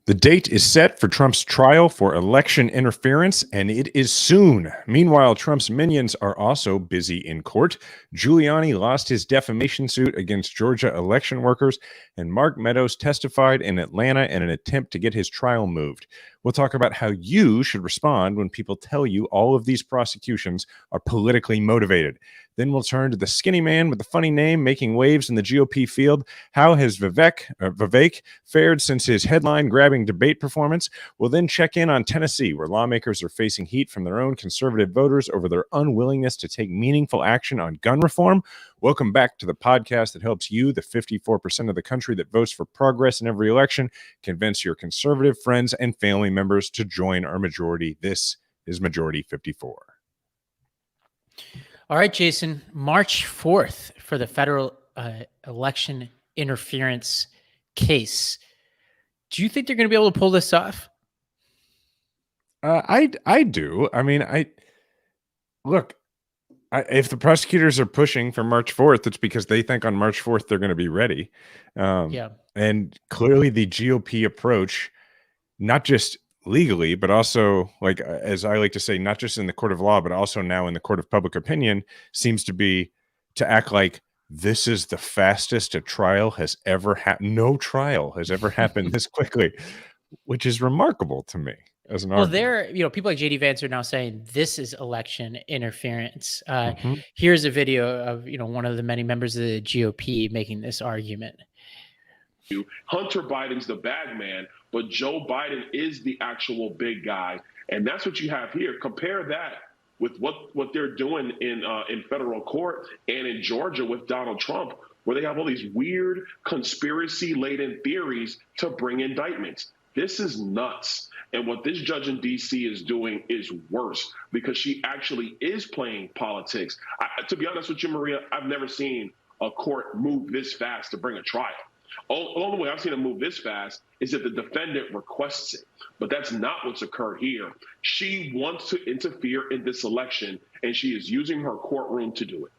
The date is set for Trump's trial for election interference, and it is soon. Meanwhile, Trump's minions are also busy in court. Giuliani lost his defamation suit against Georgia election workers, and Mark Meadows testified in Atlanta in an attempt to get his trial moved. We'll talk about how you should respond when people tell you all of these prosecutions are politically motivated. Then we'll turn to the skinny man with the funny name making waves in the GOP field. How has Vivek fared since his headline-grabbing debate performance? We'll then check in on Tennessee, where lawmakers are facing heat from their own conservative voters over their unwillingness to take meaningful action on gun reform. Welcome back to the podcast that helps you, the 54% of the country that votes for progress in every election, convince your conservative friends and family members to join our majority. This is Majority 54. All right, Jason, March 4th for the federal election interference case. Do you think they're going to be able to pull this off? I do. I mean, if the prosecutors are pushing for March 4th, it's because they think on March 4th they're going to be ready. And clearly the GOP approach, not just legally, but also, like, as I like to say, not just in the court of law, but also now in the court of public opinion, seems to be to act like this is the fastest a trial has ever happened. No trial has ever happened this quickly, which is remarkable to me as an argument. People like JD Vance are now saying this is election interference. Here's a video of, one of the many members of the GOP making this argument. Hunter Biden's the bag man, but Joe Biden is the actual big guy. And that's what you have here. Compare that with what they're doing in federal court and in Georgia with Donald Trump, where they have all these weird conspiracy-laden theories to bring indictments. This is nuts. And what this judge in D.C. is doing is worse, because she actually is playing politics. To be honest with you, Maria, I've never seen a court move this fast to bring a trial. Only way I've seen them move this fast is if the defendant requests it. But that's not what's occurred here. She wants to interfere in this election, and she is using her courtroom to do it.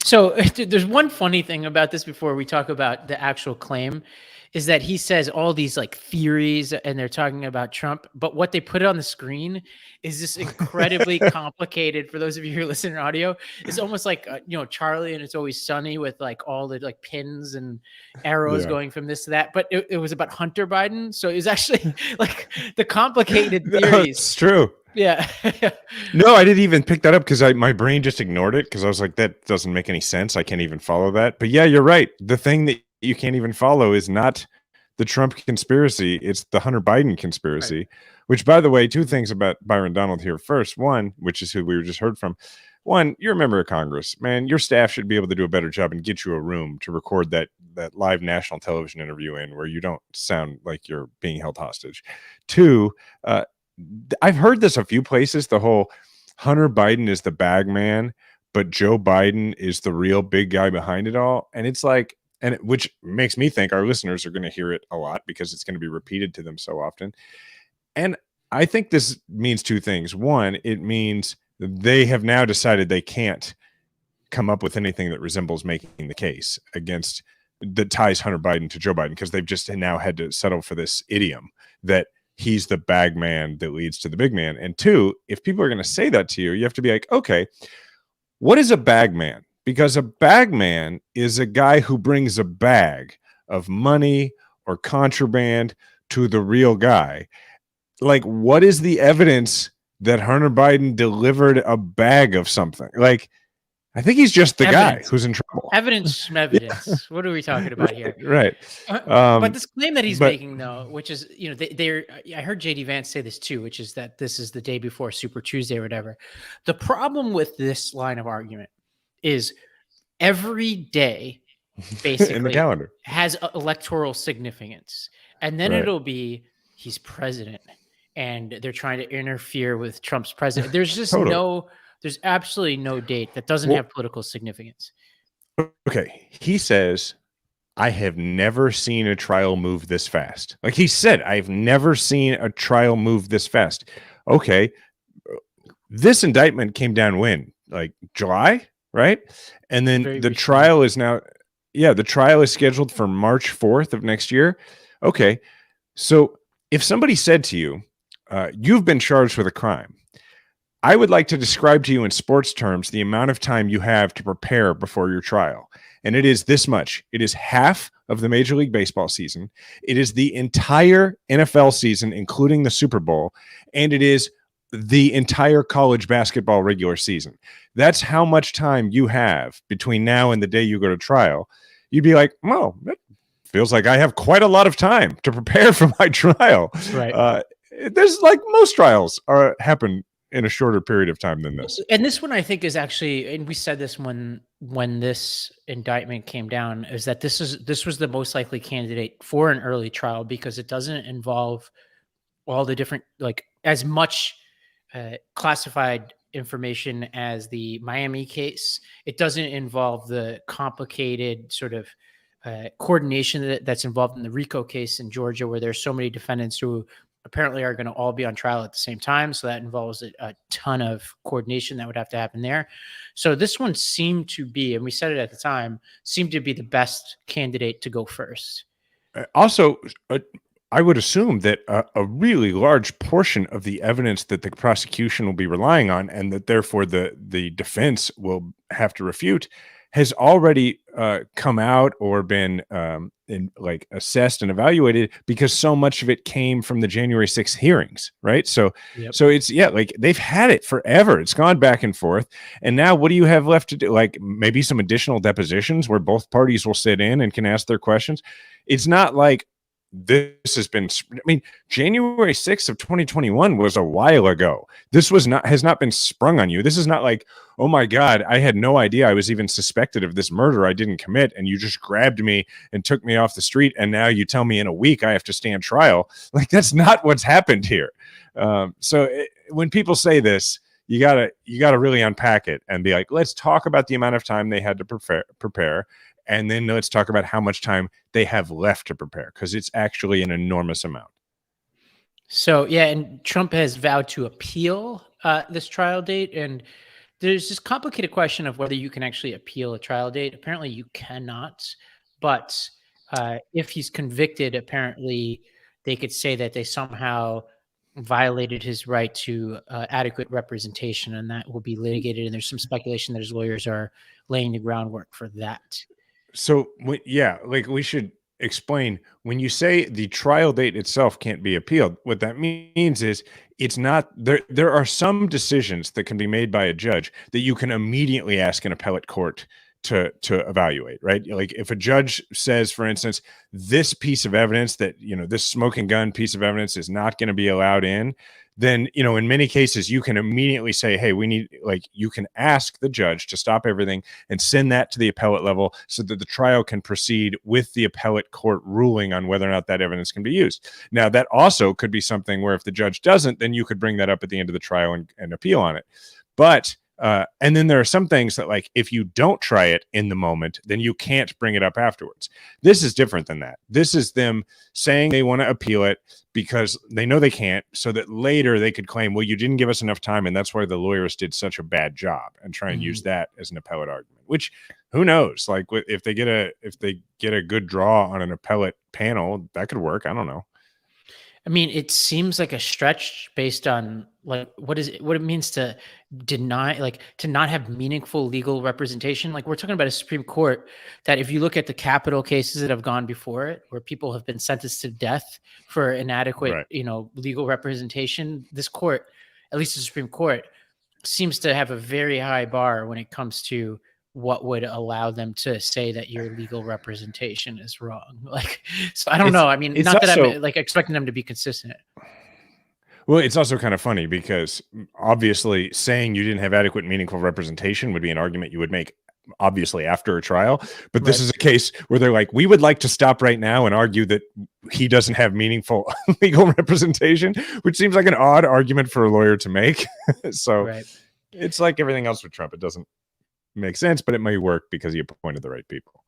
So there's one funny thing about this before we talk about the actual claim, is that he says all these like theories and they're talking about Trump, but what they put on the screen is this incredibly complicated, for those of you who listen to audio, it's almost like, Charlie and It's Always Sunny with like all the like pins and arrows going from this to that. But it was about Hunter Biden. So it was actually like the complicated theories. It's true. Yeah. No, I didn't even pick that up because my brain just ignored it, because I was like, that doesn't make any sense. I can't even follow that. But yeah, you're right. The thing that you can't even follow is not the Trump conspiracy. It's the Hunter Biden conspiracy, right. Which, by the way, two things about Byron Donald here. First, one, which is who we just heard from. One, you're a member of Congress, man. Your staff should be able to do a better job and get you a room to record that live national television interview in, where you don't sound like you're being held hostage. Two, I've heard this a few places, the whole Hunter Biden is the bag man, but Joe Biden is the real big guy behind it all. And it's like, which makes me think our listeners are going to hear it a lot because it's going to be repeated to them so often. And I think this means two things. One, it means they have now decided they can't come up with anything that resembles making the case against that ties Hunter Biden to Joe Biden, because they've just now had to settle for this idiom that he's the bag man that leads to the big man. And two, if people are going to say that to you, you have to be like, okay, what is a bag man? Because a bag man is a guy who brings a bag of money or contraband to the real guy. Like, what is the evidence that Hunter Biden delivered a bag of something? Like, I think he's just the guy who's in trouble. Evidence. What are we talking about here? Right. But this claim that he's making, though, which is, I heard JD Vance say this too, which is that this is the day before Super Tuesday or whatever. The problem with this line of argument is every day basically in the calendar has electoral significance. And then it'll be he's president and they're trying to interfere with Trump's president. There's just there's absolutely no date that doesn't have political significance. Okay. He says, I have never seen a trial move this fast. Like he said, I've never seen a trial move this fast. Okay. This indictment came down when? Like July, right? And then the trial is now, the trial is scheduled for March 4th of next year. Okay. So if somebody said to you, you've been charged with a crime, I would like to describe to you in sports terms the amount of time you have to prepare before your trial. And it is this much. It is half of the Major League Baseball season. It is the entire NFL season, including the Super Bowl. And it is the entire college basketball regular season. That's how much time you have between now and the day you go to trial. You'd be like, oh, that feels like I have quite a lot of time to prepare for my trial. Right. There's like most trials happen in a shorter period of time than this. And this one I think is actually, and we said this when this indictment came down, is that this was the most likely candidate for an early trial because it doesn't involve all the different, like as much classified information as the Miami case. It doesn't involve the complicated sort of coordination that's involved in the RICO case in Georgia, where there's so many defendants who apparently are going to all be on trial at the same time. So that involves a ton of coordination that would have to happen there. So this one seemed to be, and we said it at the time, seemed to be the best candidate to go first. Also, I would assume that a really large portion of the evidence that the prosecution will be relying on, and that therefore the defense will have to refute, has already come out or been assessed and evaluated, because so much of it came from the January 6th hearings, right? So, so it's like they've had it forever. It's gone back and forth, and now what do you have left to do? Like maybe some additional depositions where both parties will sit in and can ask their questions. It's not like this has been, I mean, January 6th of 2021 was a while ago. This has not been sprung on you. This is not like, oh my God, I had no idea I was even suspected of this murder I didn't commit, and you just grabbed me and took me off the street, and now you tell me in a week I have to stand trial. Like, that's not what's happened here. When people say this, you gotta really unpack it and be like, let's talk about the amount of time they had to prepare. And then let's talk about how much time they have left to prepare, because it's actually an enormous amount. So, yeah, and Trump has vowed to appeal this trial date. And there's this complicated question of whether you can actually appeal a trial date. Apparently you cannot. But if he's convicted, apparently they could say that they somehow violated his right to adequate representation, and that will be litigated. And there's some speculation that his lawyers are laying the groundwork for that. So, we should explain, when you say the trial date itself can't be appealed, what that means is it's not there. There are some decisions that can be made by a judge that you can immediately ask an appellate court to evaluate, right? Like if a judge says, for instance, this piece of evidence that, this smoking gun piece of evidence is not going to be allowed in, then, in many cases you can immediately say, hey, you can ask the judge to stop everything and send that to the appellate level so that the trial can proceed with the appellate court ruling on whether or not that evidence can be used. Now, that also could be something where if the judge doesn't, then you could bring that up at the end of the trial and appeal on it. But and then there are some things that, like, if you don't try it in the moment, then you can't bring it up afterwards. This is different than that. This is them saying they want to appeal it because they know they can't, so that later they could claim, well, you didn't give us enough time, and that's why the lawyers did such a bad job, and try and use that as an appellate argument. Which, who knows? Like, if they get a good draw on an appellate panel, that could work. I don't know. I mean, it seems like a stretch based on what it means to deny, to not have meaningful legal representation. Like, we're talking about a Supreme Court that, if you look at the capital cases that have gone before it, where people have been sentenced to death for inadequate, legal representation, this court, at least the Supreme Court, seems to have a very high bar when it comes to what would allow them to say that your legal representation is wrong. So I don't know. I mean, not that I'm expecting them to be consistent. Well, it's also kind of funny because obviously saying you didn't have adequate, meaningful representation would be an argument you would make obviously after a trial. But this is a case where they're like, we would like to stop right now and argue that he doesn't have meaningful legal representation, which seems like an odd argument for a lawyer to make. So it's like everything else with Trump. It doesn't make sense, but it may work because he appointed the right people.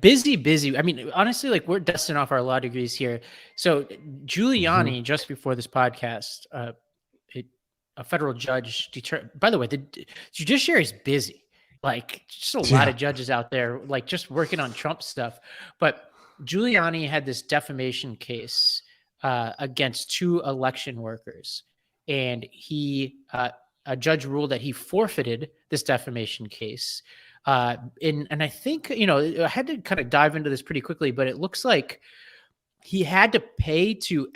Busy. I mean, honestly, we're dusting off our law degrees here. So Giuliani, just before this podcast, a federal judge by the way, the judiciary is busy. Just a lot of judges out there, just working on Trump stuff. But Giuliani had this defamation case against 2 election workers, and a judge ruled that he forfeited this defamation case. And I think, I had to kind of dive into this pretty quickly, but it looks like he had to pay to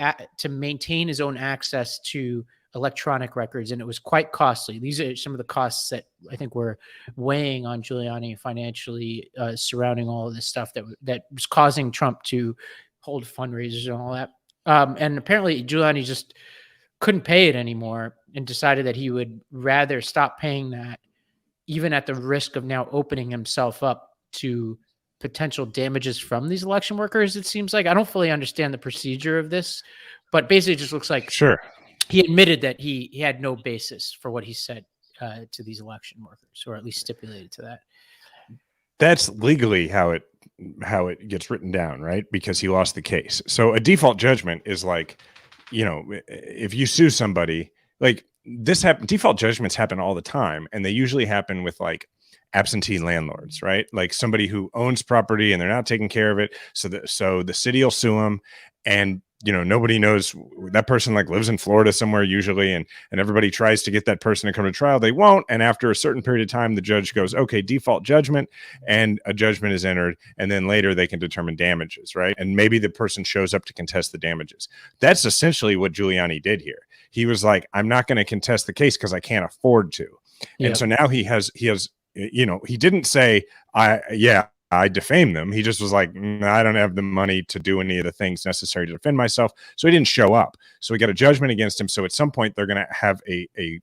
maintain his own access to electronic records, and it was quite costly. These are some of the costs that I think were weighing on Giuliani financially, surrounding all of this stuff that was causing Trump to hold fundraisers and all that. And apparently Giuliani just couldn't pay it anymore and decided that he would rather stop paying that, even at the risk of now opening himself up to potential damages from these election workers. It seems like, I don't fully understand the procedure of this, but basically it just looks like he admitted that he had no basis for what he said to these election workers, or at least stipulated to that. That's legally how it gets written down, right? Because he lost the case. So a default judgment is like, if you sue somebody, like this default judgments happen all the time, and they usually happen with like absentee landlords, right? Like somebody who owns property and they're not taking care of it. So the city will sue them, and nobody knows that person, like lives in Florida somewhere usually, and everybody tries to get that person to come to trial. They won't. And after a certain period of time, the judge goes, okay, default judgment, and a judgment is entered. And then later they can determine damages, right? And maybe the person shows up to contest the damages. That's essentially what Giuliani did here. He was like, I'm not going to contest the case because I can't afford to. Yep. And so now he has, he didn't say, I defame them. He just was like, I don't have the money to do any of the things necessary to defend myself. So he didn't show up. So we got a judgment against him. So at some point they're going to have a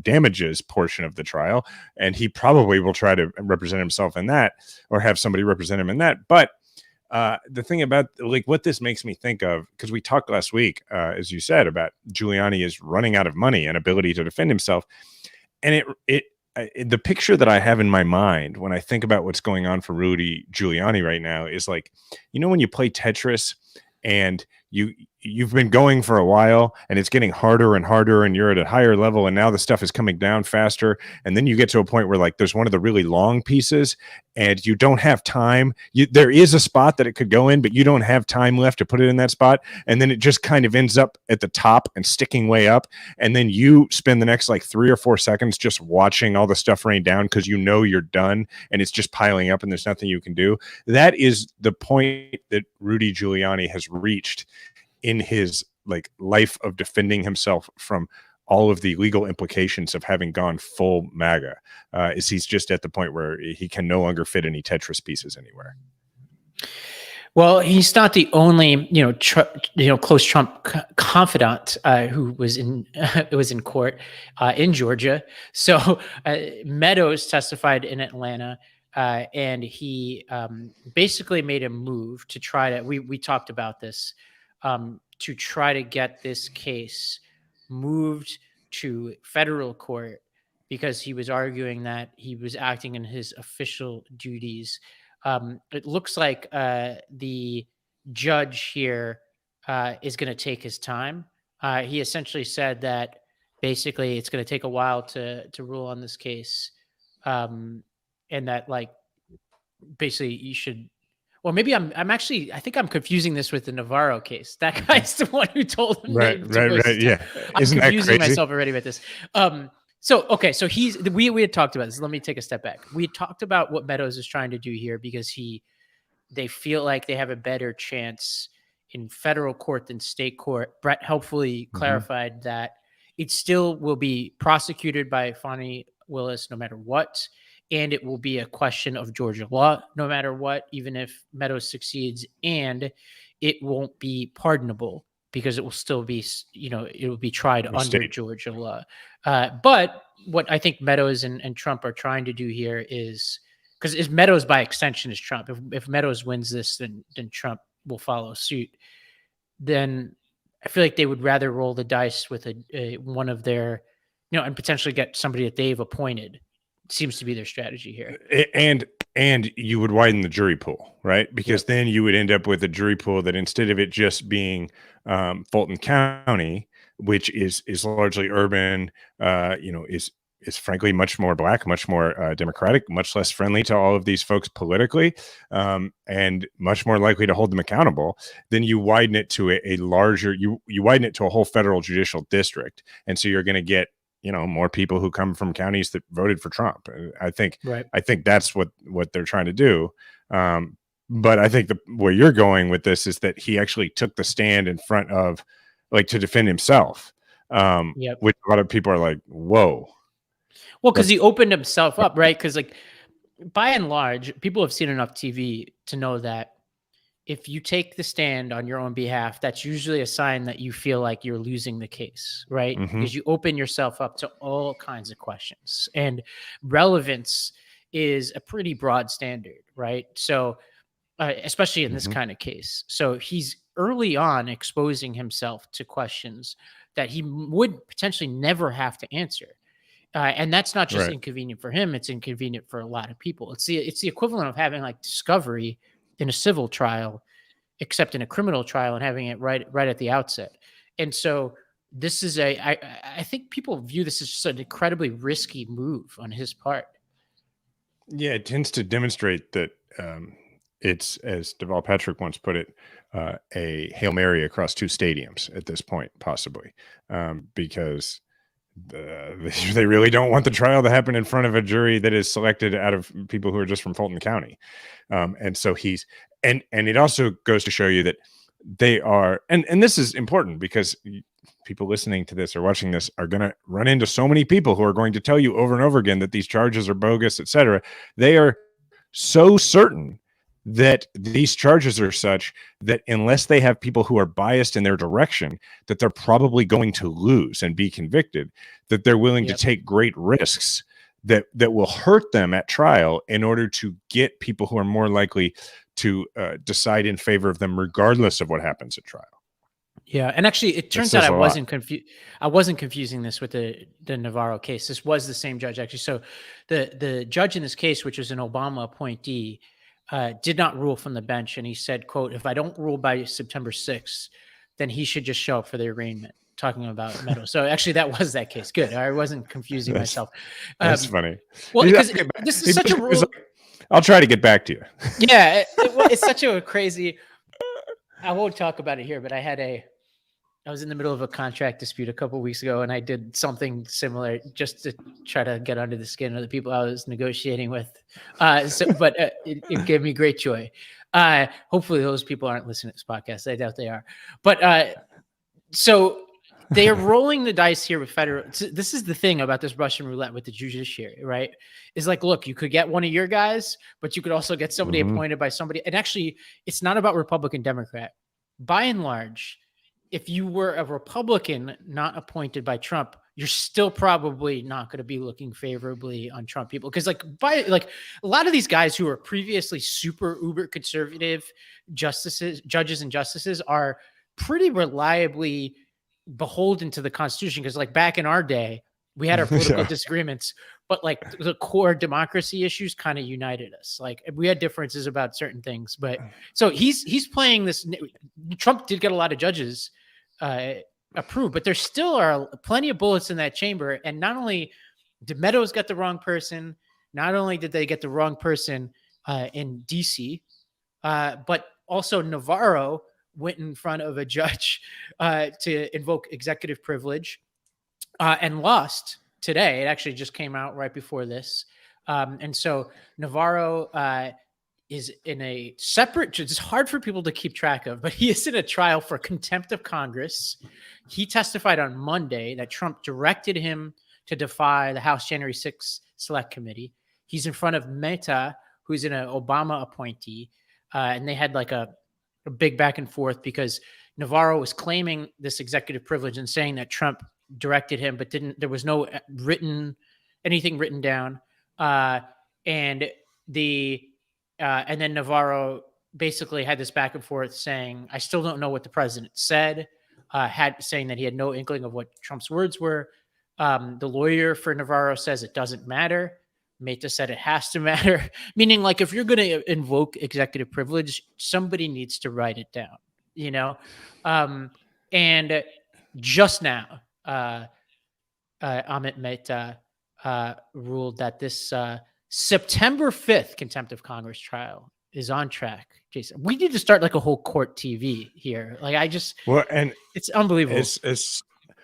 damages portion of the trial, and he probably will try to represent himself in that, or have somebody represent him in that. But the thing about like what this makes me think of, because we talked last week, as you said, about Giuliani is running out of money and ability to defend himself. And the picture that I have in my mind when I think about what's going on for Rudy Giuliani right now is like, when you play Tetris and you've been going for a while and it's getting harder and harder and you're at a higher level and now the stuff is coming down faster. And then you get to a point where like there's one of the really long pieces and you don't have time. There is a spot that it could go in, but you don't have time left to put it in that spot. And then it just kind of ends up at the top and sticking way up. And then you spend the next like 3 or 4 seconds just watching all the stuff rain down because you're done and it's just piling up and there's nothing you can do. That is the point that Rudy Giuliani has reached in his like life of defending himself from all of the legal implications of having gone full MAGA. Is he's just at the point where he can no longer fit any Tetris pieces anywhere. Well, he's not the only, close Trump confidant who was in court in Georgia. So Meadows testified in Atlanta, and he basically made a move to try to. We talked about this. To try to get this case moved to federal court, because he was arguing that he was acting in his official duties. It looks like the judge here is going to take his time. He essentially said that basically it's going to take a while to rule on this case, and that like basically you should. Well, maybe I think I'm confusing this with the Navarro case. That guy's the one who told him. Right. Yeah. I'm confusing myself already with this. So we had talked about this. Let me take a step back. We had talked about what Meadows is trying to do here because they feel like they have a better chance in federal court than state court. Brett helpfully clarified that it still will be prosecuted by Fani Willis no matter what. And it will be a question of Georgia law, no matter what, even if Meadows succeeds, and it won't be pardonable because it will still be, it will be tried under Georgia law. But what I think Meadows and Trump are trying to do here is, because Meadows by extension is Trump. If Meadows wins this, then Trump will follow suit. Then I feel like they would rather roll the dice with one of their, and potentially get somebody that they've appointed. Seems to be their strategy here. And you would widen the jury pool, right? Because then you would end up with a jury pool that instead of it just being Fulton County, which is largely urban, is is frankly much more black, much more democratic, much less friendly to all of these folks politically, and much more likely to hold them accountable, then you widen it to a larger, you widen it to a whole federal judicial district. And so you're going to get, more people who come from counties that voted for Trump. I think that's what they're trying to do. But I think where you're going with this is that he actually took the stand in front of, like, to defend himself, which a lot of people are like, whoa. Well, because he opened himself up, right? Because, like, by and large, people have seen enough TV to know that if you take the stand on your own behalf, that's usually a sign that you feel like you're losing the case, right? Because you open yourself up to all kinds of questions. And relevance is a pretty broad standard, right? So, especially in this kind of case. So he's early on exposing himself to questions that he would potentially never have to answer. And that's not just inconvenient for him, it's inconvenient for a lot of people. It's the equivalent of having, like, discovery in a civil trial, except in a criminal trial, and having it right at the outset. And so this is I think people view this as just an incredibly risky move on his part. Yeah, it tends to demonstrate that it's, as Deval Patrick once put it, a Hail Mary across two stadiums at this point, possibly, because they really don't want the trial to happen in front of a jury that is selected out of people who are just from Fulton County. And so and it also goes to show you that they are, and this is important because people listening to this or watching this are going to run into so many people who are going to tell you over and over again that these charges are bogus, etc. They are so certain that these charges are such that unless they have people who are biased in their direction, that they're probably going to lose and be convicted, that they're willing to take great risks that will hurt them at trial in order to get people who are more likely to decide in favor of them regardless of what happens at trial. Yeah, and actually, it turns out I wasn't confusing this with the Navarro case. This was the same judge, actually. So the judge in this case, which was an Obama appointee, did not rule from the bench, and he said, quote, "If I don't rule by September 6th, then he should just show up for the arraignment," talking about Meadows. So actually that was that case. Good. I wasn't confusing myself. That's funny. Well, because this is such a rule. I'll try to get back to you. Yeah, it's such a crazy, I won't talk about it here, but I was in the middle of a contract dispute a couple of weeks ago, and I did something similar just to try to get under the skin of the people I was negotiating with. But it gave me great joy. Hopefully those people aren't listening to this podcast. I doubt they are. But so they are rolling the dice here with federal. This is the thing about this Russian roulette with the judiciary, right? Is like, look, you could get one of your guys, but you could also get somebody appointed by somebody. And actually, it's not about Republican, Democrat. By and large, if you were a Republican not appointed by Trump, you're still probably not going to be looking favorably on Trump people. Because a lot of these guys who are previously super uber conservative judges and justices are pretty reliably beholden to the Constitution. Because like back in our day, we had our political disagreements, but like the core democracy issues kind of united us. Like we had differences about certain things, but so he's playing this. Trump did get a lot of judges approved, but there still are plenty of bullets in that chamber. And not only did Meadows get the wrong person, not only did they get the wrong person in DC, but also Navarro went in front of a judge to invoke executive privilege and lost today. It actually just came out right before this. And so Navarro is in a separate, it's hard for people to keep track of, but he is in a trial for contempt of Congress. He testified on Monday that Trump directed him to defy the House January 6th Select Committee. He's in front of Mehta, who's an Obama appointee. And they had like a big back and forth because Navarro was claiming this executive privilege and saying that Trump directed him, but there was no anything written down. And then Navarro basically had this back and forth saying, I still don't know what the president said, saying that he had no inkling of what Trump's words were. The lawyer for Navarro says it doesn't matter. Mehta said it has to matter, meaning like if you're going to invoke executive privilege, somebody needs to write it down, you know? And just now, Amit Mehta ruled that this September 5th contempt of Congress trial is on track. Jason, we need to start like a whole court TV here. Like it's unbelievable.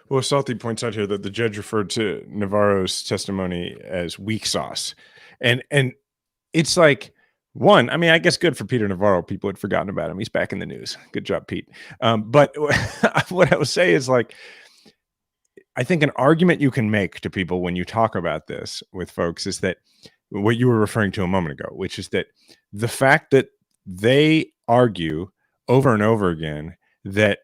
Well, Salty points out here that the judge referred to Navarro's testimony as weak sauce. And it's like, one, I mean, I guess good for Peter Navarro. People had forgotten about him. He's back in the news. Good job, Pete. But what I would say is, like, I think an argument you can make to people when you talk about this with folks is that what you were referring to a moment ago, which is that the fact that they argue over and over again that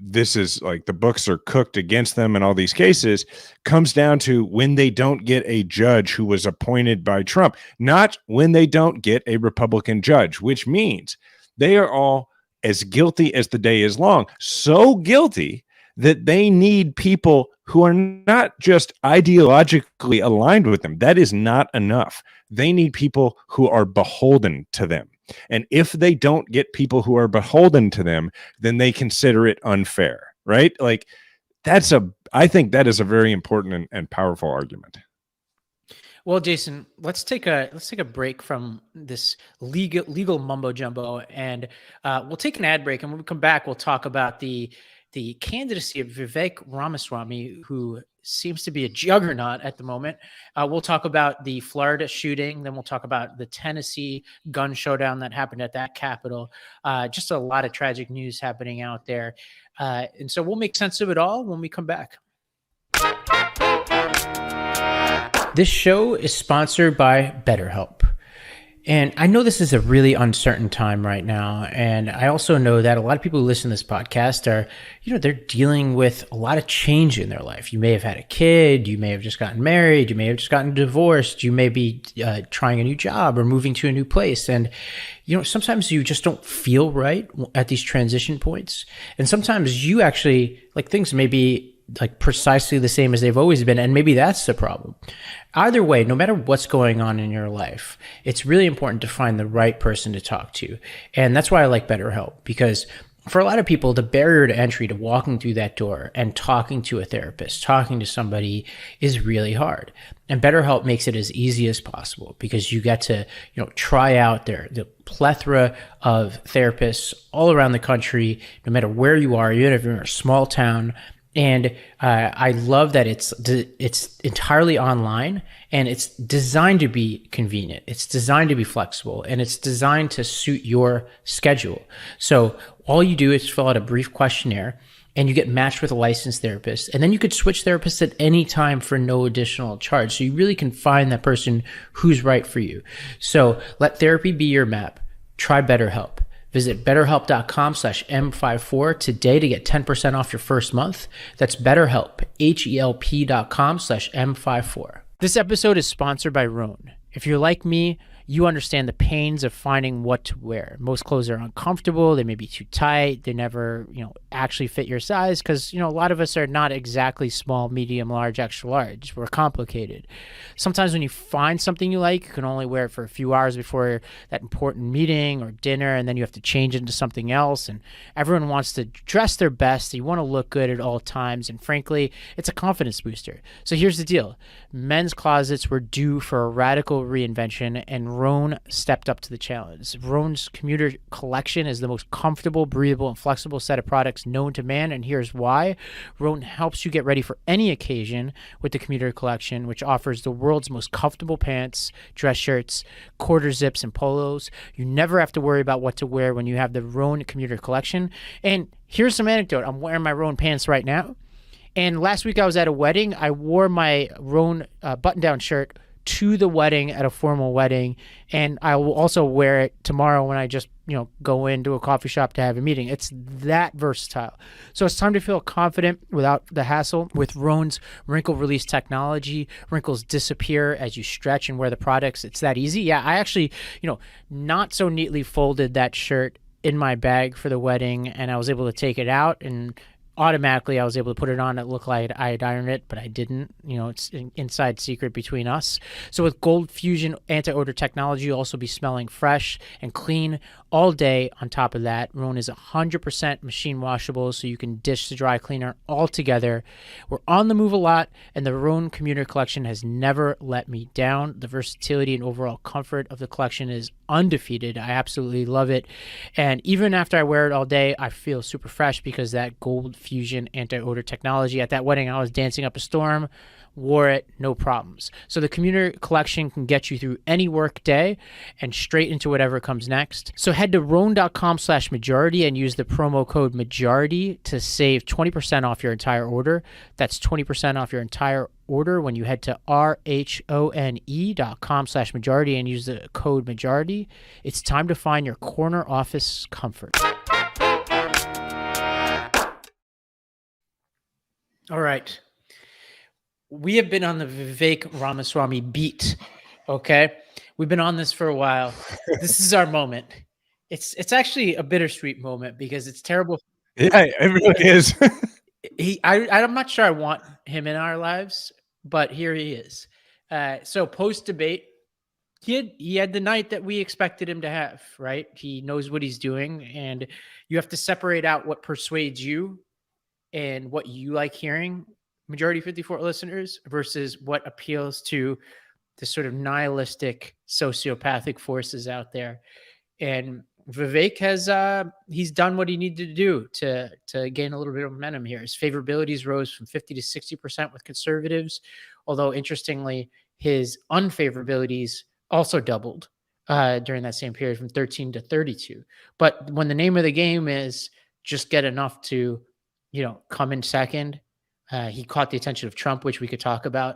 this is like the books are cooked against them in all these cases comes down to when they don't get a judge who was appointed by Trump, not when they don't get a Republican judge, which means they are all as guilty as the day is long. So guilty that they need people who are not just ideologically aligned with them. That is not enough. They need people who are beholden to them. And if they don't get people who are beholden to them, then they consider it unfair, right? Like I think that is a very important and powerful argument. Well, Jason, let's take a break from this legal mumbo jumbo, and we'll take an ad break. And when we come back, we'll talk about the candidacy of Vivek Ramaswamy, who seems to be a juggernaut at the moment. We'll talk about the Florida shooting. Then we'll talk about the Tennessee gun showdown that happened at that Capitol. Just a lot of tragic news happening out there. And so we'll make sense of it all when we come back. This show is sponsored by BetterHelp. And I know this is a really uncertain time right now. And I also know that a lot of people who listen to this podcast are, they're dealing with a lot of change in their life. You may have had a kid. You may have just gotten married. You may have just gotten divorced. You may be trying a new job or moving to a new place. And, sometimes you just don't feel right at these transition points. And sometimes you actually, like, things may be like precisely the same as they've always been. And maybe that's the problem. Either way, no matter what's going on in your life, it's really important to find the right person to talk to. And that's why I like BetterHelp, because for a lot of people, the barrier to entry to walking through that door and talking to a therapist, talking to somebody is really hard. And BetterHelp makes it as easy as possible because you get to, try out the plethora of therapists all around the country, no matter where you are, even if you're in a small town. And I love that it's entirely online, and it's designed to be convenient. It's designed to be flexible, and it's designed to suit your schedule. So all you do is fill out a brief questionnaire, and you get matched with a licensed therapist. And then you could switch therapists at any time for no additional charge. So you really can find that person who's right for you. So let therapy be your map. Try BetterHelp. Visit BetterHelp.com/M54 today to get 10% off your first month. That's BetterHelp, HELP.com/M54. This episode is sponsored by Rhone. If you're like me, you understand the pains of finding what to wear. Most clothes are uncomfortable. They may be too tight. They never, actually fit your size because, a lot of us are not exactly small, medium, large, extra large. We're complicated. Sometimes when you find something you like, you can only wear it for a few hours before that important meeting or dinner, and then you have to change it into something else. And everyone wants to dress their best. You want to look good at all times. And frankly, it's a confidence booster. So here's the deal. Men's closets were due for a radical reinvention, and Rhone stepped up to the challenge. Rhone's commuter collection is the most comfortable, breathable, and flexible set of products known to man, and here's why. Rhone helps you get ready for any occasion with the commuter collection, which offers the world's most comfortable pants, dress shirts, quarter zips, and polos. You never have to worry about what to wear when you have the Rhone commuter collection. And here's some anecdote. I'm wearing my Rhone pants right now. And last week I was at a wedding. I wore my Rhone button-down shirt to the wedding at a formal wedding, and I will also wear it tomorrow when I just go into a coffee shop to have a meeting. It's that versatile. So it's time to feel confident without the hassle with Rhone's wrinkle release technology. Wrinkles disappear as you stretch and wear the products. It's that easy. Yeah, I actually not so neatly folded that shirt in my bag for the wedding, and I was able to take it out, and automatically I was able to put it on. It looked like I had ironed it, but I didn't. It's an inside secret between us. So with Gold Fusion anti-odor technology, you'll also be smelling fresh and clean all day on top of that. Rhone is 100% machine washable, so you can dish the dry cleaner all together. We're on the move a lot, and the Rhone commuter collection has never let me down. The versatility and overall comfort of the collection is undefeated. I absolutely love it. And even after I wear it all day, I feel super fresh because that Gold Fusion anti-odor technology. At that wedding, I was dancing up a storm, wore it, no problems. So the commuter collection can get you through any work day and straight into whatever comes next. So head to rhone.com/majority and use the promo code majority to save 20% off your entire order. That's 20% off your entire order when you head to rhone.com/majority and use the code majority. It's time to find your corner office comfort. All right. We have been on the Vivek Ramaswamy beat, okay? We've been on this for a while. This is our moment. It's actually a bittersweet moment because it's terrible. Yeah, it really is. I'm not sure I want him in our lives, but here he is. So post-debate, he had the night that we expected him to have, right? He knows what he's doing, and you have to separate out what persuades you and what you like hearing, Majority 54 listeners, versus what appeals to the sort of nihilistic sociopathic forces out there. And Vivek has he's done what he needed to do to gain a little bit of momentum here. His favorabilities rose from 50 to 60% with conservatives, although interestingly, his unfavorabilities also doubled during that same period from 13 to 32. But when the name of the game is just get enough to, come in second, he caught the attention of Trump, which we could talk about.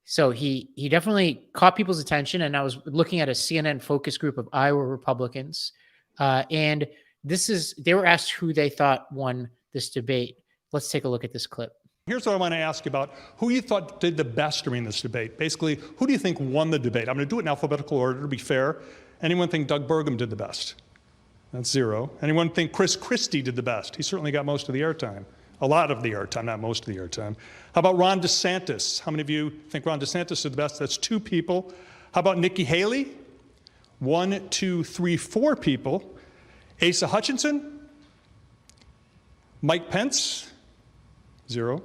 So he definitely caught people's attention. And I was looking at a CNN focus group of Iowa Republicans. And they were asked who they thought won this debate. Let's take a look at this clip. Here's what I want to ask you about. Who you thought did the best during this debate? Basically, who do you think won the debate? I'm going to do it in alphabetical order to be fair. Anyone think Doug Burgum did the best? That's 0. Anyone think Chris Christie did the best? He certainly got most of the airtime. A lot of the airtime, not most of the airtime. How about Ron DeSantis? How many of you think Ron DeSantis did the best? That's 2 people. How about Nikki Haley? 1, 2, 3, 4 people. Asa Hutchinson? Mike Pence? 0.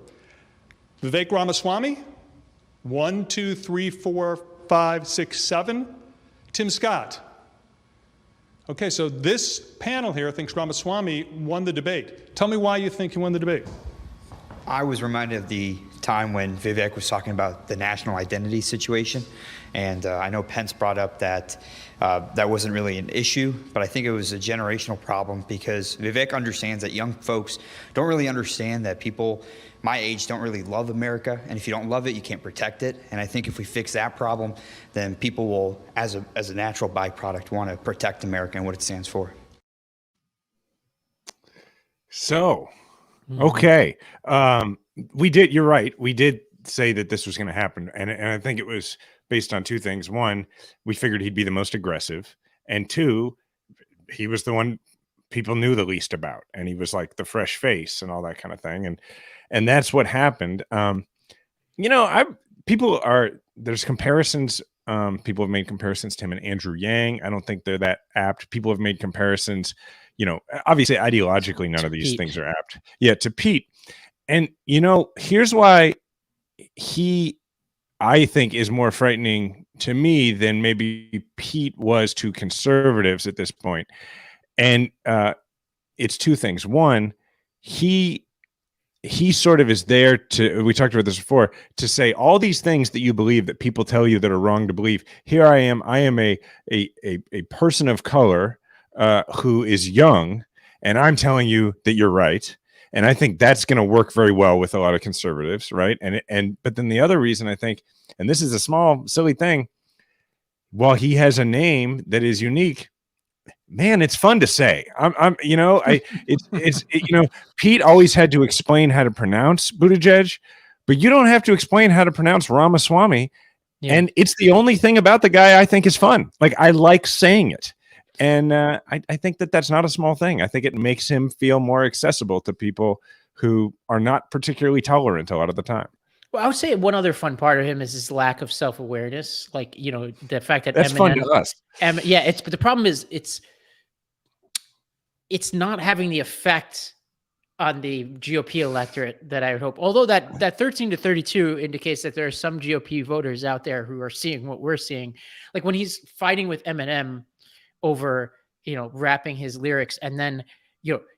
Vivek Ramaswamy? 1, 2, 3, 4, 5, 6, 7. Tim Scott? Okay, so this panel here thinks Ramaswamy won the debate. Tell me why you think he won the debate. I was reminded of the time when Vivek was talking about the national identity situation. And I know Pence brought up that that wasn't really an issue, but I think it was a generational problem because Vivek understands that young folks don't really understand that people my age don't really love America. And if you don't love it, you can't protect it. And I think if we fix that problem, then people will, as a natural byproduct, want to protect America and what it stands for. So, okay. You're right. We did say that this was going to happen. And I think it was based on 2 things. 1, we figured he'd be the most aggressive. And 2, he was the one people knew the least about. And he was like the fresh face and all that kind of thing. And that's what happened. There's comparisons. People have made comparisons to him and Andrew Yang. I don't think they're that apt. People have made comparisons, obviously ideologically, none of these things are apt. Yeah, to Pete. And, here's why I think is more frightening to me than maybe Pete was to conservatives at this point. And it's 2 things. 1, he sort of is there to, we talked about this before, to say all these things that you believe that people tell you that are wrong to believe. Here I am a person of color who is young, and I'm telling you that you're right. And I think that's going to work very well with a lot of conservatives, right? But then the other reason I think, and this is a small, silly thing, while he has a name that is unique, man, it's fun to say. Pete always had to explain how to pronounce Buttigieg, but you don't have to explain how to pronounce Ramaswamy. Yeah. And it's the only thing about the guy I think is fun. Like, I like saying it. And I think that that's not a small thing. I think it makes him feel more accessible to people who are not particularly tolerant a lot of the time. Well, I would say one other fun part of him is his lack of self-awareness. Like, the fact that that's fun to us. But the problem is it's it's not having the effect on the GOP electorate that I would hope. Although that 13 to 32 indicates that there are some GOP voters out there who are seeing what we're seeing. Like when he's fighting with Eminem over, rapping his lyrics, and then,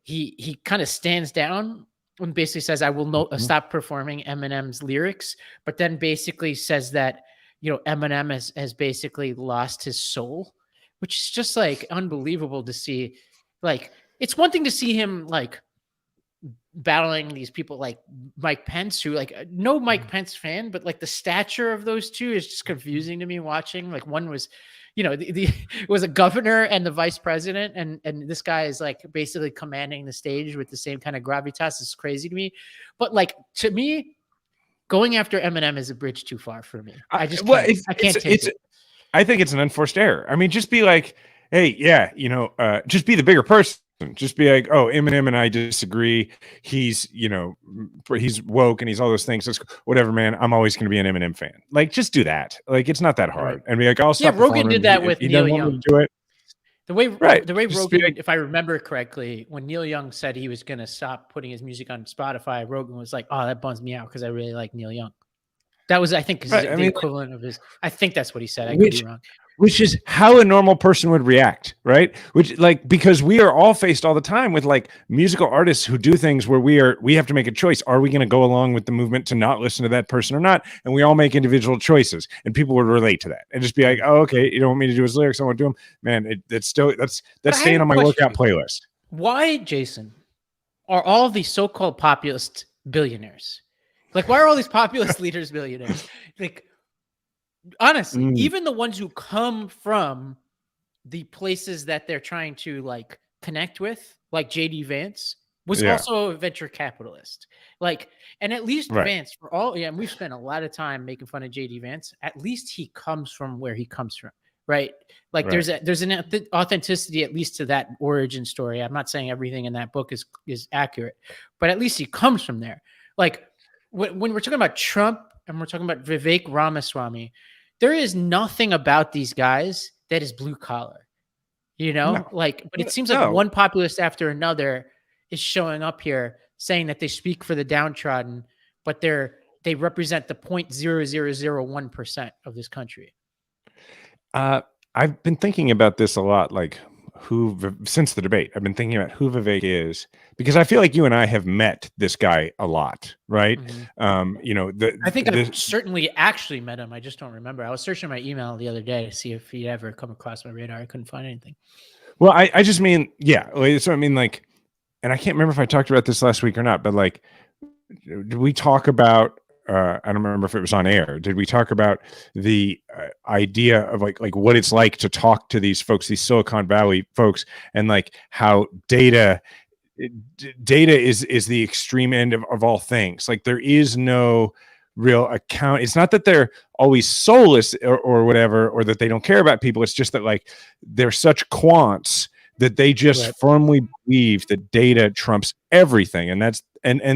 he kind of stands down and basically says, I will stop performing Eminem's lyrics, but then basically says that, Eminem has basically lost his soul, which is just like unbelievable to see. Like, it's one thing to see him like battling these people like Mike Pence, who like no Mike Pence fan, but like the stature of those two is just confusing to me watching. Like one was, it was a governor and the vice president, and this guy is like basically commanding the stage with the same kind of gravitas. It's crazy to me. But like, to me, going after Eminem is a bridge too far for me. I just can't, I can't take it. I think it's an unforced error. I mean, just be like, hey, yeah, just be the bigger person. Just be like, oh, Eminem and I disagree. He's, he's woke and he's all those things. Just, whatever, man. I'm always going to be an Eminem fan. Like, just do that. Like, it's not that hard. Right. And be like, I'll stop. Yeah, Rogan did that with Neil Young. Do it. The way Rogan, like, if I remember correctly, when Neil Young said he was going to stop putting his music on Spotify, Rogan was like, oh, that bums me out because I really like Neil Young. That was, I think, the equivalent of his. I think that's what he said. I could be wrong. Which is how a normal person would react, right? Because we are all faced all the time with like musical artists who do things where we have to make a choice. Are we going to go along with the movement to not listen to that person or not? And we all make individual choices, and people would relate to that and just be like, oh, okay, you don't want me to do his lyrics, I won't do them. Man, that's staying on my workout playlist. Why, Jason, are all of these so-called populist billionaires? Like, why are all these populist leaders billionaires? Like, honestly, even the ones who come from the places that they're trying to like connect with, like JD Vance was also a venture capitalist. Like, and at least Vance, for all, and we've spent a lot of time making fun of JD Vance. At least he comes from where he comes from, right? Like, there's an authenticity at least to that origin story. I'm not saying everything in that book is accurate, but at least he comes from there. Like, when we're talking about Trump and we're talking about Vivek Ramaswamy, there is nothing about these guys that is blue collar, but it seems like one populist after another is showing up here saying that they speak for the downtrodden, but they represent the 0.0001% of this country. I've been thinking about this a lot, like since the debate, I've been thinking about who Vivek is, because I feel like you and I have met this guy a lot, right? Mm-hmm. I think I've certainly actually met him. I just don't remember. I was searching my email the other day to see if he'd ever come across my radar. I couldn't find anything. Well, I just mean, so I mean, like, and I can't remember if I talked about this last week or not, but like, did we talk about, I don't remember if it was on air. Did we talk about the idea of like what it's like to talk to these folks, these Silicon Valley folks, and like how data is the extreme end of all things. Like, there is no real account. It's not that they're always soulless or whatever, or that they don't care about people. It's just that like they're such quants that they just firmly believe that data trumps everything. And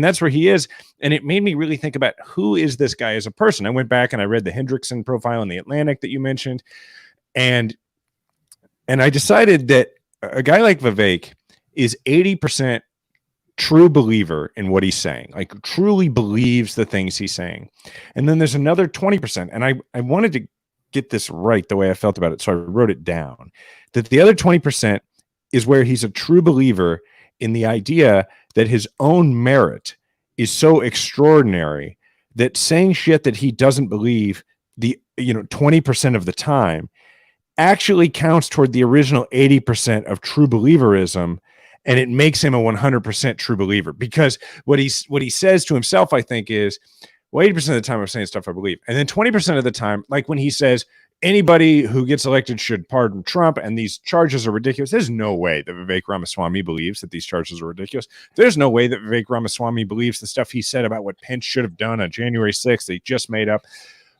that's where he is. And it made me really think about, who is this guy as a person? I went back and I read the Hendrickson profile in the Atlantic that you mentioned. And I decided that a guy like Vivek is 80% true believer in what he's saying, like truly believes the things he's saying. And then there's another 20%. And I wanted to get this right the way I felt about it, so I wrote it down, that the other 20% is where he's a true believer in the idea that his own merit is so extraordinary that saying shit that he doesn't believe 20% of the time actually counts toward the original 80% of true believerism, and it makes him a 100% true believer. Because what he says to himself, I think, is, well, 80% of the time I'm saying stuff I believe, and then 20% of the time, like when he says anybody who gets elected should pardon Trump and these charges are ridiculous. There's no way that Vivek Ramaswamy believes that these charges are ridiculous. There's no way that Vivek Ramaswamy believes the stuff he said about what Pence should have done on January 6th that he just made up.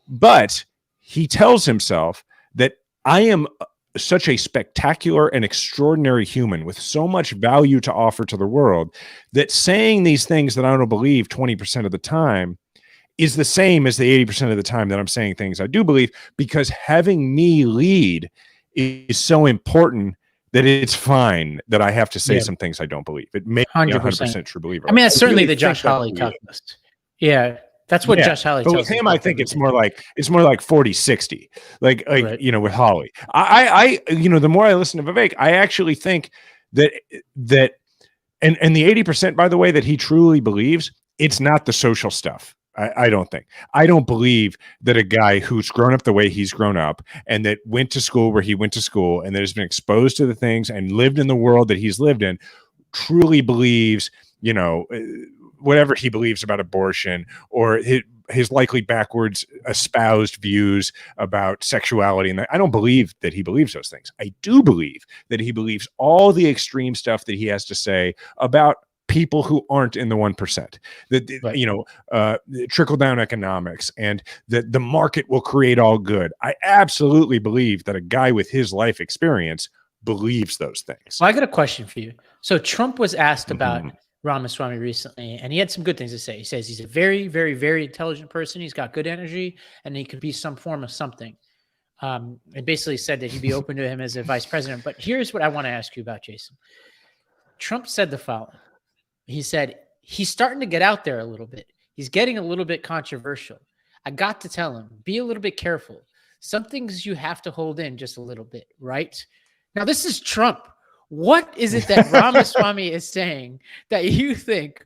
But he tells himself that I am such a spectacular and extraordinary human with so much value to offer to the world that saying these things that I don't believe 20% of the time is the same as the 80% of the time that I'm saying things I do believe, because having me lead is so important that it's fine that I have to say Yeah. some things I don't believe. It makes me 100% true believer. I mean, that's certainly really the Josh think that's Hawley who he is. calculus. Yeah, that's what Yeah, Josh Hawley but tells with us him, I about think it's everything. more like 40-60, like Right. you know, with Hawley. You know, the more I listen to Vivek, I actually think that and the 80%, by the way, that he truly believes, it's not the social stuff. I don't think. I don't believe that a guy who's grown up the way he's grown up and that went to school where he went to school and that has been exposed to the things and lived in the world that he's lived in truly believes, you know, whatever he believes about abortion or his likely backwards espoused views about sexuality. And I don't believe that he believes those things. I do believe that he believes all the extreme stuff that he has to say about people who aren't in the 1%, that, Right. you know, trickle down economics and that the market will create all good. I absolutely believe that a guy with his life experience believes those things. Well, I got a question for you. So Trump was asked Mm-hmm. about Ramaswamy recently, and he had some good things to say. He says he's a very, very, very intelligent person. He's got good energy, and he could be some form of something. And basically said that he'd be open to him as a vice president. But here's what I want to ask you about, Jason. Trump said the following. He said, he's starting to get out there a little bit. He's getting a little bit controversial. I got to tell him, be a little bit careful. Some things you have to hold in just a little bit, right? Now, this is Trump. What is it that Ramaswamy is saying that you think